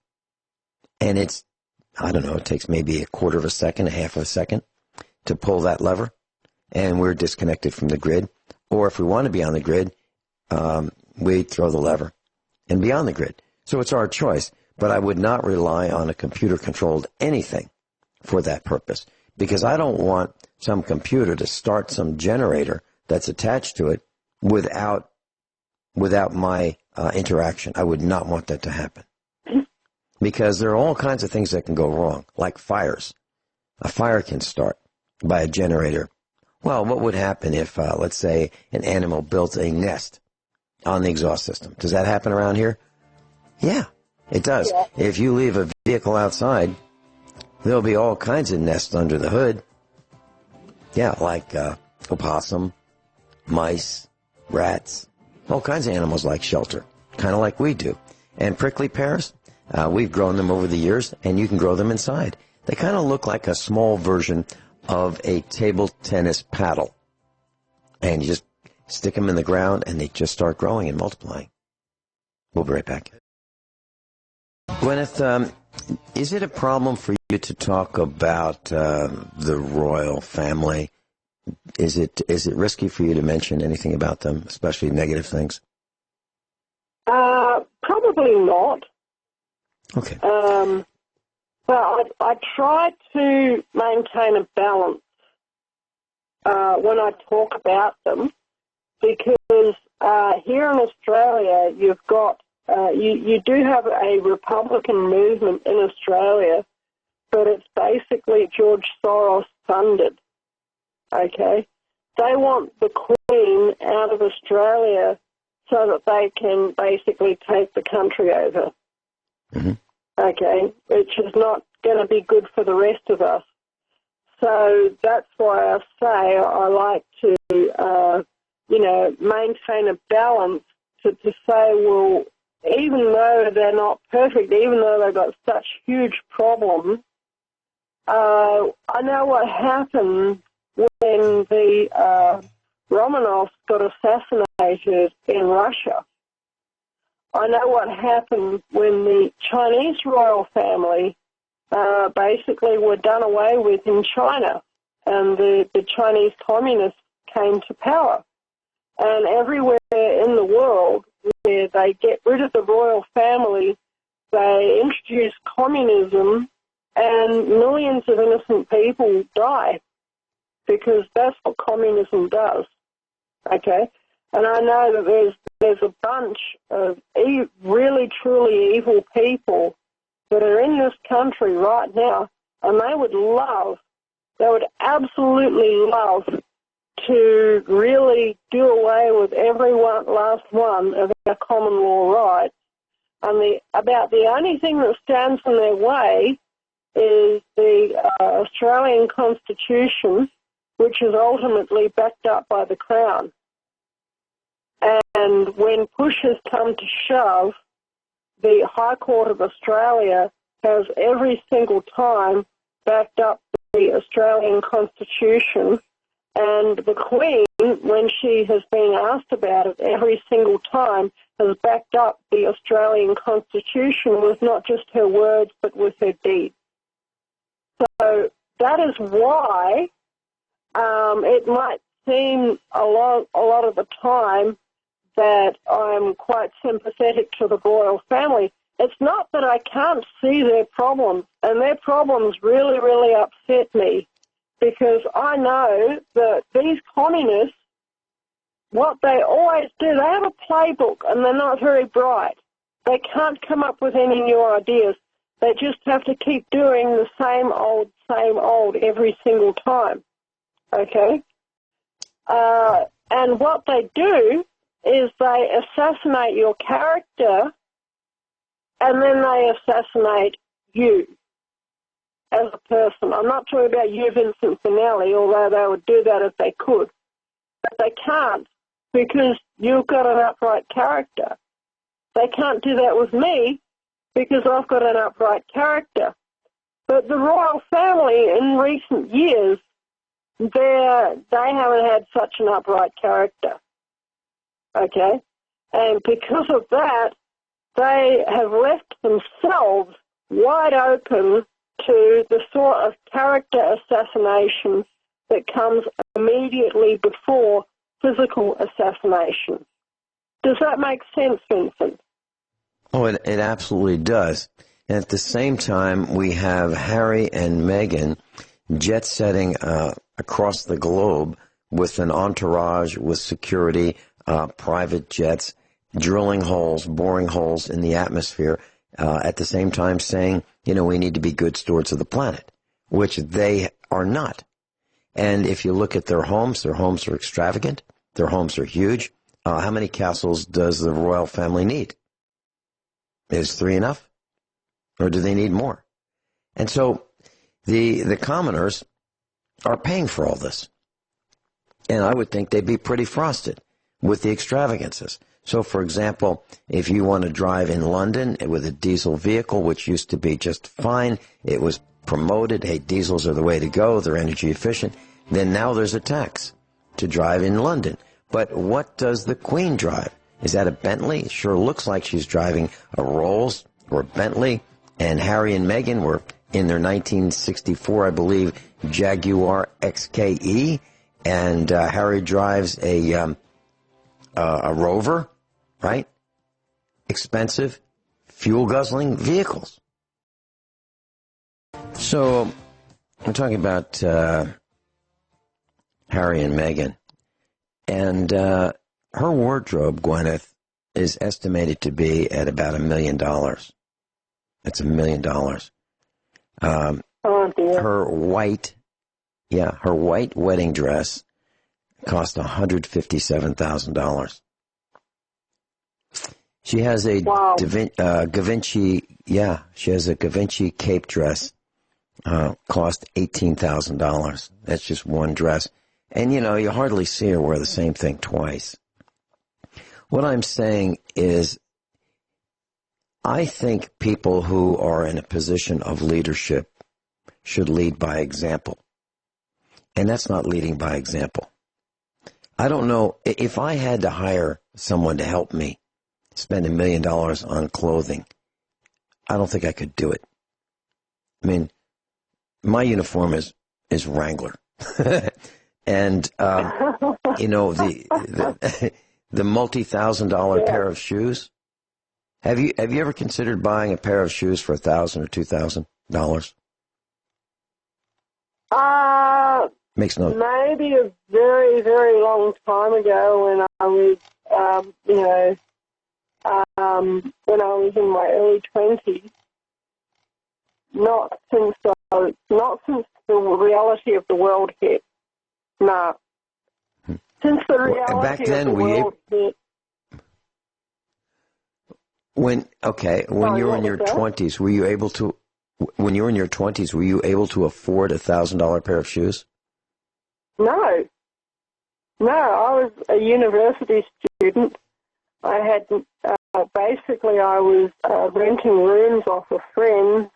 And it's, I don't know, it takes maybe a quarter of a second, a half of a second to pull that lever, and we're disconnected from the grid. Or if we want to be on the grid, we throw the lever and be on the grid. So it's our choice. But I would not rely on a computer-controlled anything for that purpose, because I don't want some computer to start some generator that's attached to it without my interaction. I would not want that to happen, because there are all kinds of things that can go wrong, like fires. A fire can start by a generator. Well, what would happen if, let's say, an animal built a nest on the exhaust system? Does that happen around here? Yeah. It does. Yeah. If you leave a vehicle outside, there'll be all kinds of nests under the hood. Yeah, like opossum, mice, rats, all kinds of animals like shelter, kind of like we do. And prickly pears, we've grown them over the years, and you can grow them inside. They kind of look like a small version of a table tennis paddle. And you just stick them in the ground, and they just start growing and multiplying. We'll be right back. Guineith, is it a problem for you to talk about the royal family? Is it risky for you to mention anything about them, especially negative things? Probably not. Okay. But I try to maintain a balance when I talk about them, because here in Australia you've got you do have a Republican movement in Australia, but it's basically George Soros funded. Okay? They want the Queen out of Australia so that they can basically take the country over. Mm-hmm. Okay? Which is not going to be good for the rest of us. So that's why I say I like to, maintain a balance to say, well, even though they're not perfect, even though they've got such huge problems, I know what happened when the Romanovs got assassinated in Russia. I know what happened when the Chinese royal family basically were done away with in China, and the Chinese communists came to power. And everywhere in the world where they get rid of the royal family, they introduce communism, and millions of innocent people die, because that's what communism does. Okay? And I know that there's a bunch of really, truly evil people that are in this country right now, and they would absolutely love to really do away with every last one of our common law rights. And about the only thing that stands in their way is the Australian Constitution, which is ultimately backed up by the Crown. And when push has come to shove, the High Court of Australia has every single time backed up the Australian Constitution, and the Queen, when she has been asked about it every single time, has backed up the Australian Constitution with not just her words but with her deeds. So that is why it might seem a lot of the time that I'm quite sympathetic to the royal family. It's not that I can't see their problems, and their problems really, really upset me, because I know that these communists, what they always do, they have a playbook, and they're not very bright. They can't come up with any new ideas. They just have to keep doing the same old every single time. Okay? And what they do is they assassinate your character and then they assassinate you as a person. I'm not talking about you, Vincent Finelli, although they would do that if they could. But they can't, because you've got an upright character. They can't do that with me because I've got an upright character. But the royal family in recent years, they haven't had such an upright character. Okay? And because of that, they have left themselves wide open to the sort of character assassination that comes immediately before physical assassination. Does that make sense, Vincent? Oh, it absolutely does. And at the same time, we have Harry and Meghan jet-setting across the globe with an entourage, with security, private jets, drilling holes, boring holes in the atmosphere, at the same time saying, we need to be good stewards of the planet, which they are not. And if you look at their homes are extravagant. Their homes are huge. How many castles does the royal family need? Is 3 enough? Or do they need more? And so the commoners are paying for all this. And I would think they'd be pretty frosted with the extravagances. So, for example, if you want to drive in London with a diesel vehicle, which used to be just fine, it was promoted, hey, diesels are the way to go, they're energy efficient, then now there's a tax to drive in London. But what does the Queen drive? Is that a Bentley? It sure looks like she's driving a Rolls or a Bentley. And Harry and Meghan were in their 1964, I believe, Jaguar XKE. And Harry drives a Rover, right? Expensive, fuel-guzzling vehicles. So we're talking about Harry and Meghan. And her wardrobe, Guineith, is estimated to be at about $1 million. That's $1 million. Oh, dear. Her white wedding dress cost $157,000. She has a Givenchy cape dress, cost $18,000. That's just one dress. And, you hardly see her wear the same thing twice. What I'm saying is, I think people who are in a position of leadership should lead by example. And that's not leading by example. I don't know, if I had to hire someone to help me spend $1 million on clothing, I don't think I could do it. I mean, my uniform is Wrangler. And, the multi-$1,000 pair of shoes. Have you ever considered buying a pair of shoes for $1,000 or $2,000? Makes no. Maybe a very, very long time ago when I was, when I was in my early 20s. Not since the reality of the world hit. No. Since the reality back then, of the world hit. When you were in your 20s, were you able to? When you were in your 20s, were you able to afford $1,000 pair of shoes? No, I was a university student. I had basically I was renting rooms off of friends,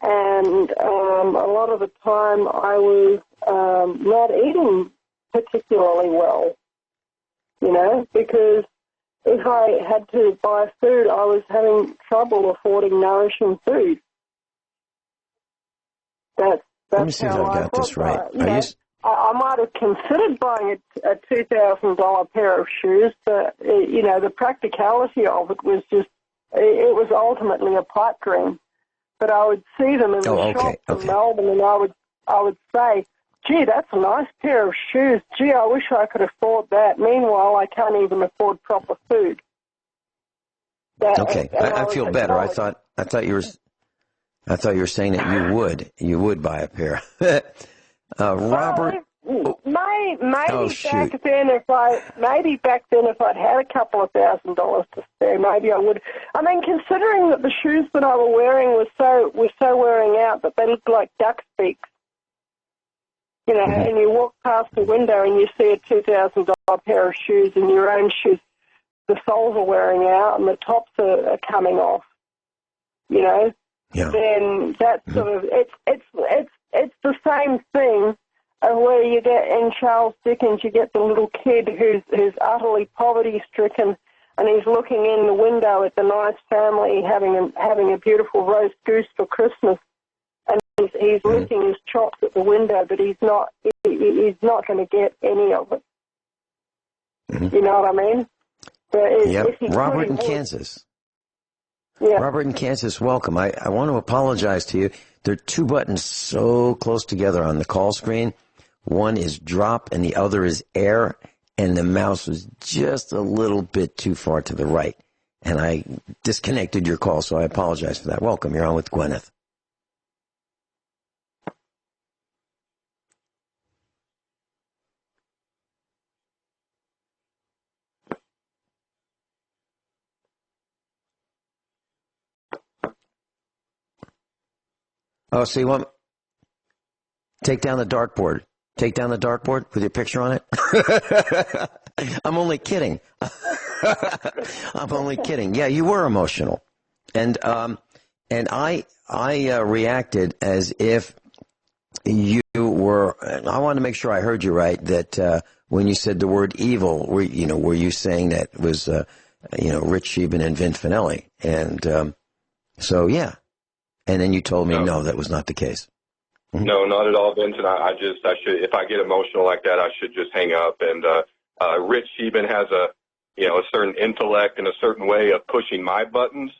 and a lot of the time I was not eating particularly well. Because if I had to buy food, I was having trouble affording nourishing food. That's Let me see if I've got this right. I might have considered buying a $2,000 pair of shoes, but, the practicality of it was just, it was ultimately a pipe dream. But I would see them in the shops in Melbourne, and I would say, gee, that's a nice pair of shoes. Gee, I wish I could afford that. Meanwhile, I can't even afford proper food. I feel better. I thought you were saying that you would buy a pair. Robert, maybe maybe back then if I'd had a couple of $1,000 to spare, maybe I would. I mean, considering that the shoes that I was wearing were so wearing out that they looked like duck's beaks, you know, and you walk past the window and you see a $2,000 pair of shoes, and your own shoes, the soles are wearing out and the tops are coming off, you know. Yeah. Then that's sort of it's the same thing. Where you get in Charles Dickens, you get the little kid who's utterly poverty-stricken, and he's looking in the window at the nice family having a beautiful roast goose for Christmas, and he's licking his chops at the window, but he's not going to get any of it. You know what I mean? Robert in Kansas. Yeah. Robert in Kansas, welcome. I want to apologize to you. There are two buttons so close together on the call screen. One is drop and the other is air, and the mouse was just a little bit too far to the right. And I disconnected your call, so I apologize for that. Welcome. You're on with Guineith. Oh, so you want take down the dartboard. Take down the dartboard with your picture on it? I'm only kidding. I'm only kidding. Yeah, you were emotional. And I reacted as if you were, I wanted to make sure I heard you right, that when you said the word evil, were you saying that was, Rich Sheben and Vin Finelli? And so, yeah. And then you told me, no, that was not the case. Mm-hmm. No, not at all, Vincent. I should, if I get emotional like that, I should just hang up. And Rich Sheben has a certain intellect and a certain way of pushing my buttons,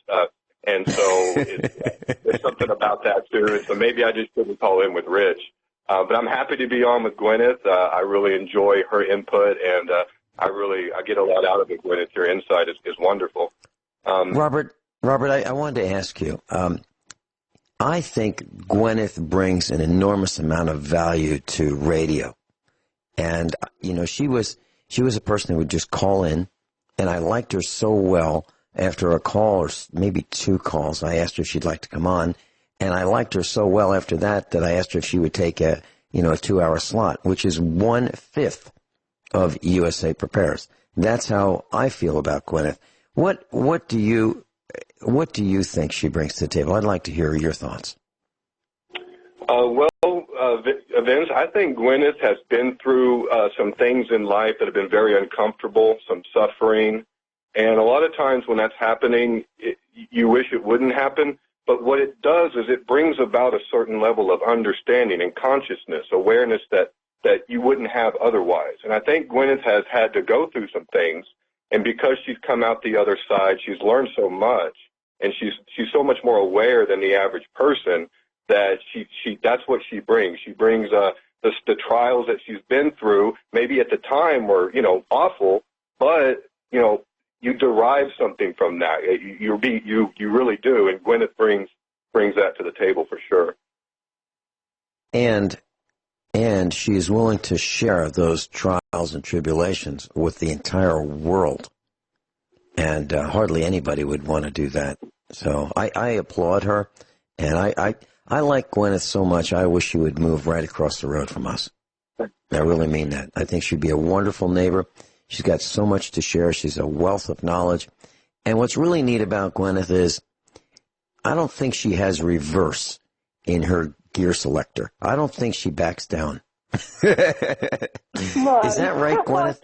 and so there's something about that too. And so maybe I just shouldn't call in with Rich. But I'm happy to be on with Guineith. I really enjoy her input, and I get a lot out of it. Guineith, your insight is wonderful. Robert, I wanted to ask you. I think Guineith brings an enormous amount of value to radio. And, she was a person who would just call in, and I liked her so well. After a call or maybe two calls, I asked her if she'd like to come on, and I liked her so well after that I asked her if she would take a 2-hour slot, which is 1/5 of USA Prepares. That's how I feel about Guineith. What do you think she brings to the table? I'd like to hear your thoughts. Vince, I think Guineith has been through some things in life that have been very uncomfortable, some suffering, and a lot of times when that's happening, you wish it wouldn't happen, but what it does is it brings about a certain level of understanding and consciousness, awareness that you wouldn't have otherwise. And I think Guineith has had to go through some things, and because she's come out the other side, she's learned so much, and she's so much more aware than the average person that she that's what she brings. She brings the trials that she's been through. Maybe at the time were awful, but you derive something from that. You really do, and Guineith brings that to the table for sure. And she is willing to share those trials and tribulations with the entire world. And hardly anybody would want to do that. So I applaud her. And I like Guineith so much, I wish she would move right across the road from us. I really mean that. I think she'd be a wonderful neighbor. She's got so much to share. She's a wealth of knowledge. And what's really neat about Guineith is I don't think she has reverse in her gear selector. I don't think she backs down. Is that right, Guineith?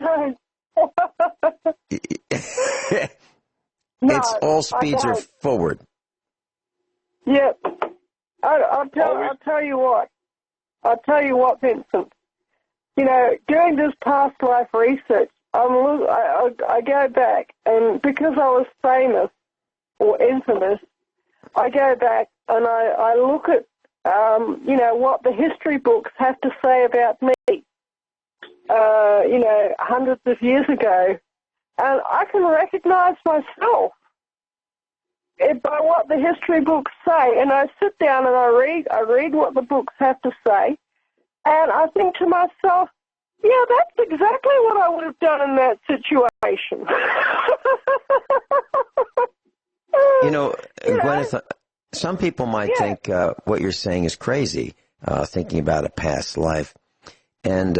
It's all speeds are forward. Yep. I'll tell you what. I'll tell you what, Vincent. Doing this past life research, I go back, and because I was famous or infamous, I go back and I look at what the history books have to say about me, hundreds of years ago. And I can recognize myself by what the history books say. And I sit down and I read what the books have to say. And I think to myself, Yeah, that's exactly what I would have done in that situation. Guineith, some people might think what you're saying is crazy, thinking about a past life. And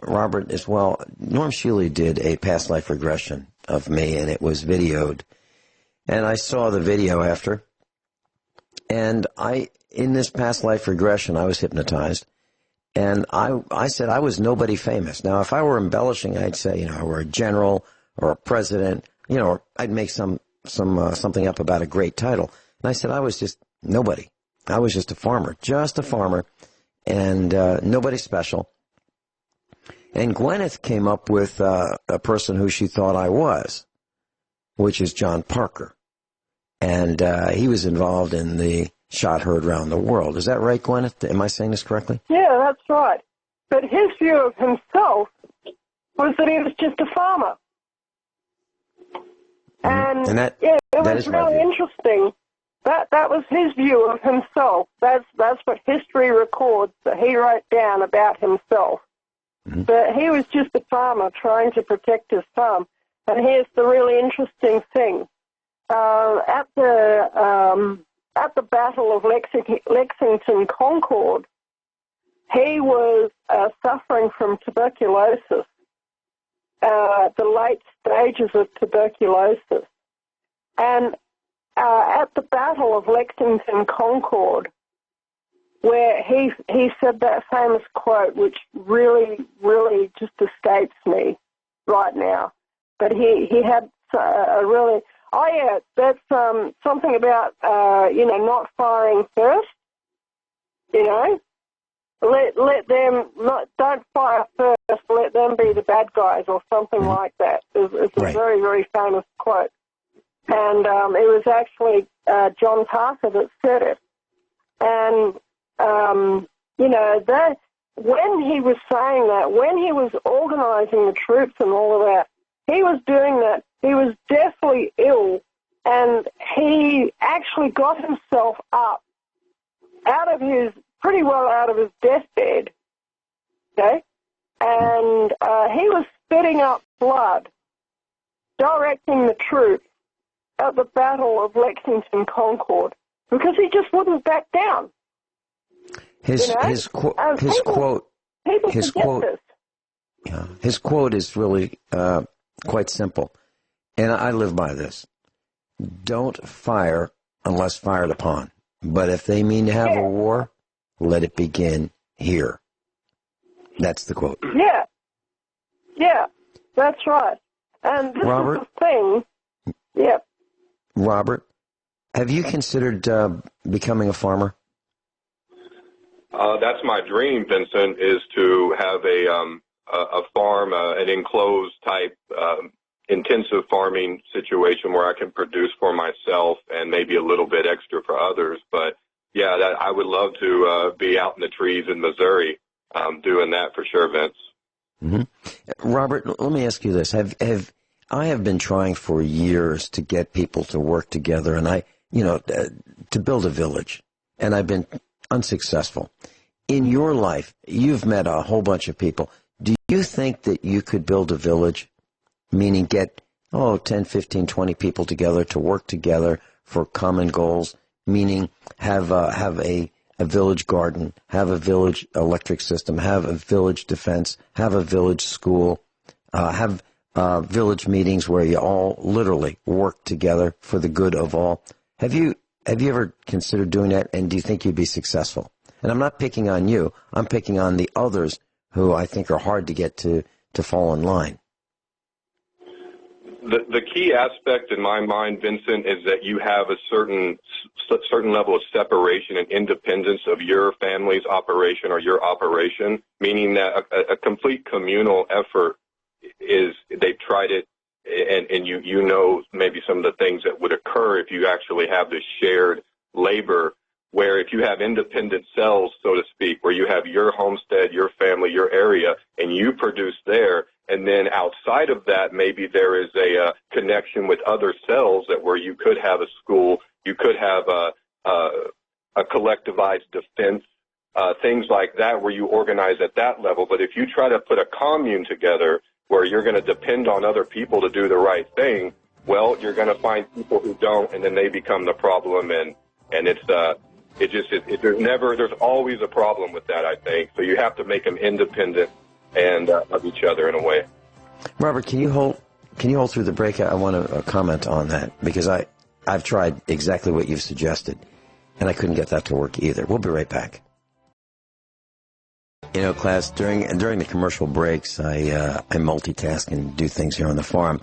Robert, as well, Norm Shealy did a past life regression of me, and it was videoed. And I saw the video after. And in this past life regression, I was hypnotized. And I said I was nobody famous. Now, if I were embellishing, I'd say, I were a general or a president, or I'd make something up about a great title. And I said I was just nobody. I was just a farmer, and nobody special. And Guineith came up with a person who she thought I was, which is John Parker. And he was involved in the shot heard around the world. Is that right, Guineith? Am I saying this correctly? Yeah, that's right. But his view of himself was that he was just a farmer. And it was really interesting. That was his view of himself. That's what history records that he wrote down about himself. Mm-hmm. That he was just a farmer trying to protect his farm. And here's the really interesting thing. At the Battle of Lexington Concord, he was suffering from tuberculosis, the late stages of tuberculosis. And at the Battle of Lexington Concord, where he said that famous quote, which really, really just escapes me right now, but he had a really... Oh, yeah, that's something about, not firing first, Let them, don't fire first, let them be the bad guys or something like that. It's a very, very famous quote. And it was actually John Parker that said it. And, when he was saying that, when he was organizing the troops and all of that, he was doing that. He was deathly ill, and he actually got himself up pretty well out of his deathbed, okay? And he was spitting up blood, directing the troops at the Battle of Lexington Concord, because he just wouldn't back down. His quote is really quite simple. And I live by this. Don't fire unless fired upon. But if they mean to have a war, let it begin here. That's the quote. Yeah, that's right. And this Robert, is the thing. Yeah. Robert, have you considered becoming a farmer? That's my dream, Vincent, is to have a farm, an enclosed type intensive farming situation where I can produce for myself and maybe a little bit extra for others. But yeah, I would love to be out in the trees in Missouri doing that for sure, Vince. Mm-hmm. Robert, let me ask you this: I have been trying for years to get people to work together, and to build a village, and I've been unsuccessful. In your life, you've met a whole bunch of people. Do you think that you could build a village? Meaning get, 10, 15, 20 people together to work together for common goals, meaning have a village garden, have a village electric system, have a village defense, have a village school, have village meetings where you all literally work together for the good of all. Have you ever considered doing that, and do you think you'd be successful? And I'm not picking on you. I'm picking on the others who I think are hard to get to fall in line. The key aspect in my mind, Vincent, is that you have a certain level of separation and independence of your family's operation or your operation, meaning that a complete communal effort is, they've tried it, and you know maybe some of the things that would occur if you actually have this shared labor, where if you have independent cells, so to speak, where you have your homestead, your family, your area, and you produce there, and then outside of that, maybe there is a connection with other cells that where you could have a school, you could have a collectivized defense things like that where you organize at that level. But if you try to put a commune together where you're going to depend on other people to do the right thing, well, you're going to find people who don't, and then they become the problem, and there's always a problem with that, I think. So you have to make them independent and of each other in a way. Robert, can you hold through the break? I want to comment on that because I've tried exactly what you've suggested, and I couldn't get that to work either. We'll be right back. You know, class, during the commercial breaks, I multitask and do things here on the farm,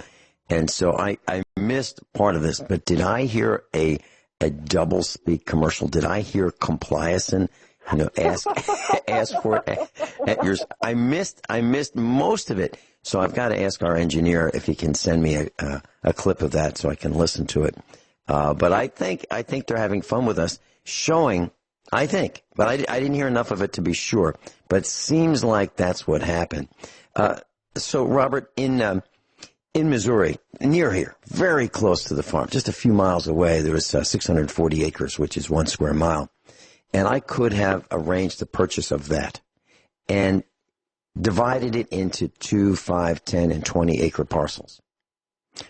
and so I missed part of this. But did I hear a double speak commercial? Did I hear compliacin? You know, ask for it at yours. I missed most of it. So I've got to ask our engineer if he can send me a clip of that so I can listen to it. But I think they're having fun with us, showing. I think, but I didn't hear enough of it to be sure. But it seems like that's what happened. So Robert, in Missouri, near here, very close to the farm, just a few miles away, there was 640 acres, which is 1 square mile. And I could have arranged the purchase of that and divided it into 2, 5, 10, and 20 acre parcels.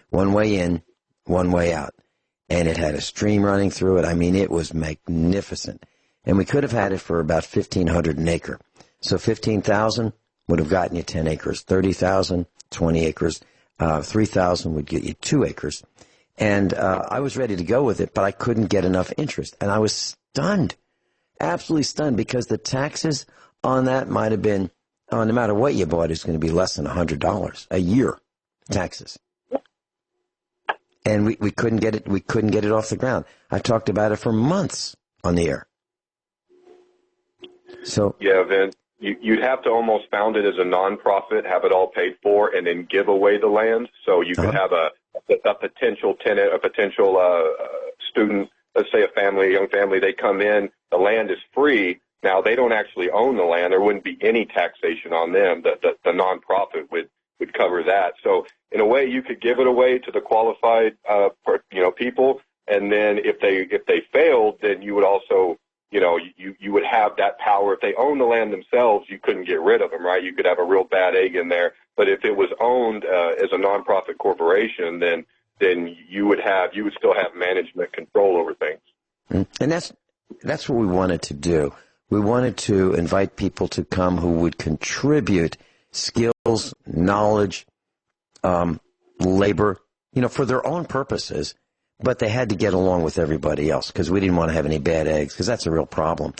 One way in, one way out. And it had a stream running through it. I mean, it was magnificent. And we could have had it for about $1,500 an acre. So $15,000 would have gotten you 10 acres. $30,000, 20 acres. $3,000 would get you 2 acres. And I was ready to go with it, but I couldn't get enough interest. And I was stunned, absolutely stunned, because the taxes on that might have been, no matter what you bought, it's going to be less than $100 a year, taxes. And we couldn't get it. We couldn't get it off the ground. I talked about it for months on the air. So yeah, Vince, you'd have to almost found it as a nonprofit, have it all paid for, and then give away the land. So you could have a potential tenant, a potential student. Let's say a young family. They come in. The land is free. Now they don't actually own the land. There wouldn't be any taxation on them. The nonprofit would cover that. So in a way, you could give it away to the qualified, people, and then if they failed, then you would also, you would have that power. If they own the land themselves, you couldn't get rid of them, right? You could have a real bad egg in there. But if it was owned as a nonprofit corporation, then you would still have management control over things. And that's what we wanted to do. We wanted to invite people to come who would contribute skills, knowledge, labor, for their own purposes, but they had to get along with everybody else because we didn't want to have any bad eggs because that's a real problem,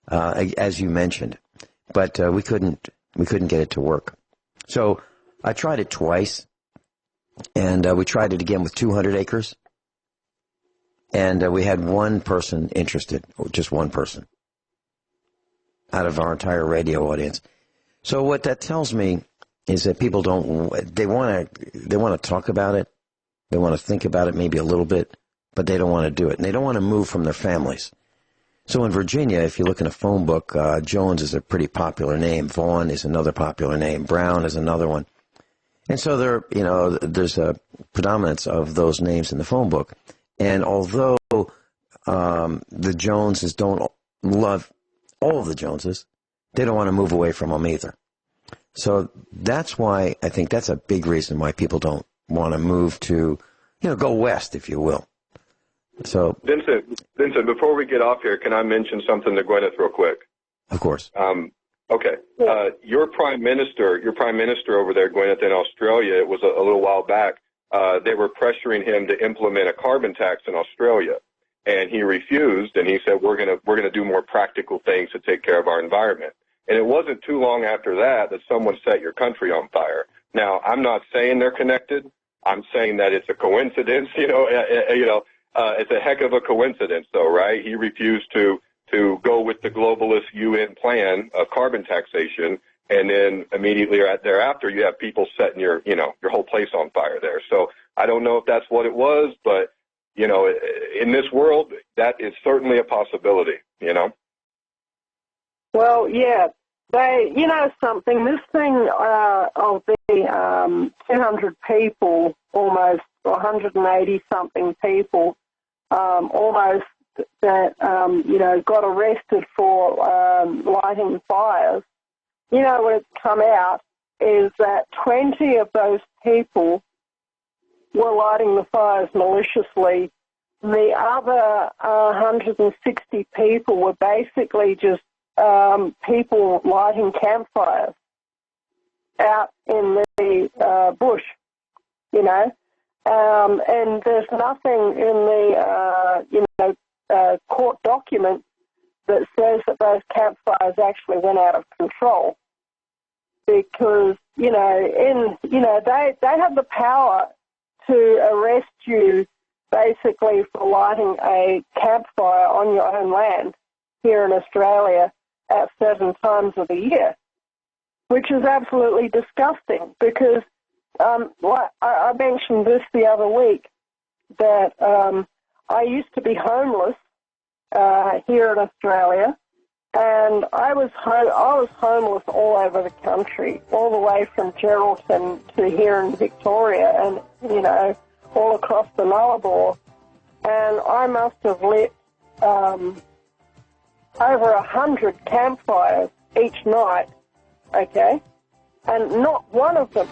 as you mentioned. But we couldn't get it to work. So I tried it twice, and we tried it again with 200 acres, and we had one person interested, just one person, out of our entire radio audience. So what that tells me is that people they want to talk about it. They want to think about it maybe a little bit, but they don't want to do it. And they don't want to move from their families. So in Virginia, if you look in a phone book, Jones is a pretty popular name. Vaughn is another popular name. Brown is another one. And so there's a predominance of those names in the phone book. And although the Joneses don't love all of the Joneses, they don't want to move away from them either. So that's why I think that's a big reason why people don't want to move to, go west, if you will. So Vincent, before we get off here, can I mention something to Guineith real quick? Of course. Okay. Your prime minister over there, Guineith, in Australia, it was a little while back. They were pressuring him to implement a carbon tax in Australia, and he refused. And he said, "We're gonna do more practical things to take care of our environment." And it wasn't too long after that someone set your country on fire. Now, I'm not saying they're connected. I'm saying that it's a coincidence. It's a heck of a coincidence, though, right? He refused to go with the globalist UN plan of carbon taxation, and then immediately thereafter, you have people setting your whole place on fire there. So I don't know if that's what it was, but in this world, that is certainly a possibility. Well, yeah. Something, this thing of the 200 people, almost 180-something people, almost that got arrested for lighting fires, what it's come out is that 20 of those people were lighting the fires maliciously. The other 160 people were basically just people lighting campfires out in the bush, and there's nothing in the, court documents that says that those campfires actually went out of control, because, they have the power to arrest you basically for lighting a campfire on your own land here in Australia at certain times of the year, which is absolutely disgusting, because I mentioned this the other week, that I used to be homeless here in Australia, and I was homeless all over the country, all the way from Geraldton to here in Victoria, and all across the Nullarbor, and I must have lit over 100 campfires each night, okay, and not one of them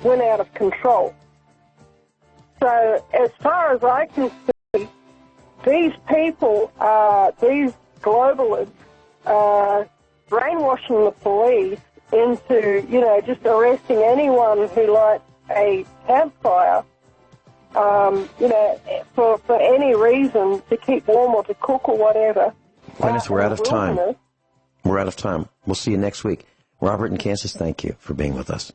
went out of control. So as far as I can see, these people, these globalists, brainwashing the police into, just arresting anyone who lights a campfire, for any reason, to keep warm or to cook or whatever. Guineith, we're out of time. We're out of time. We'll see you next week. Robert in Kansas, thank you for being with us.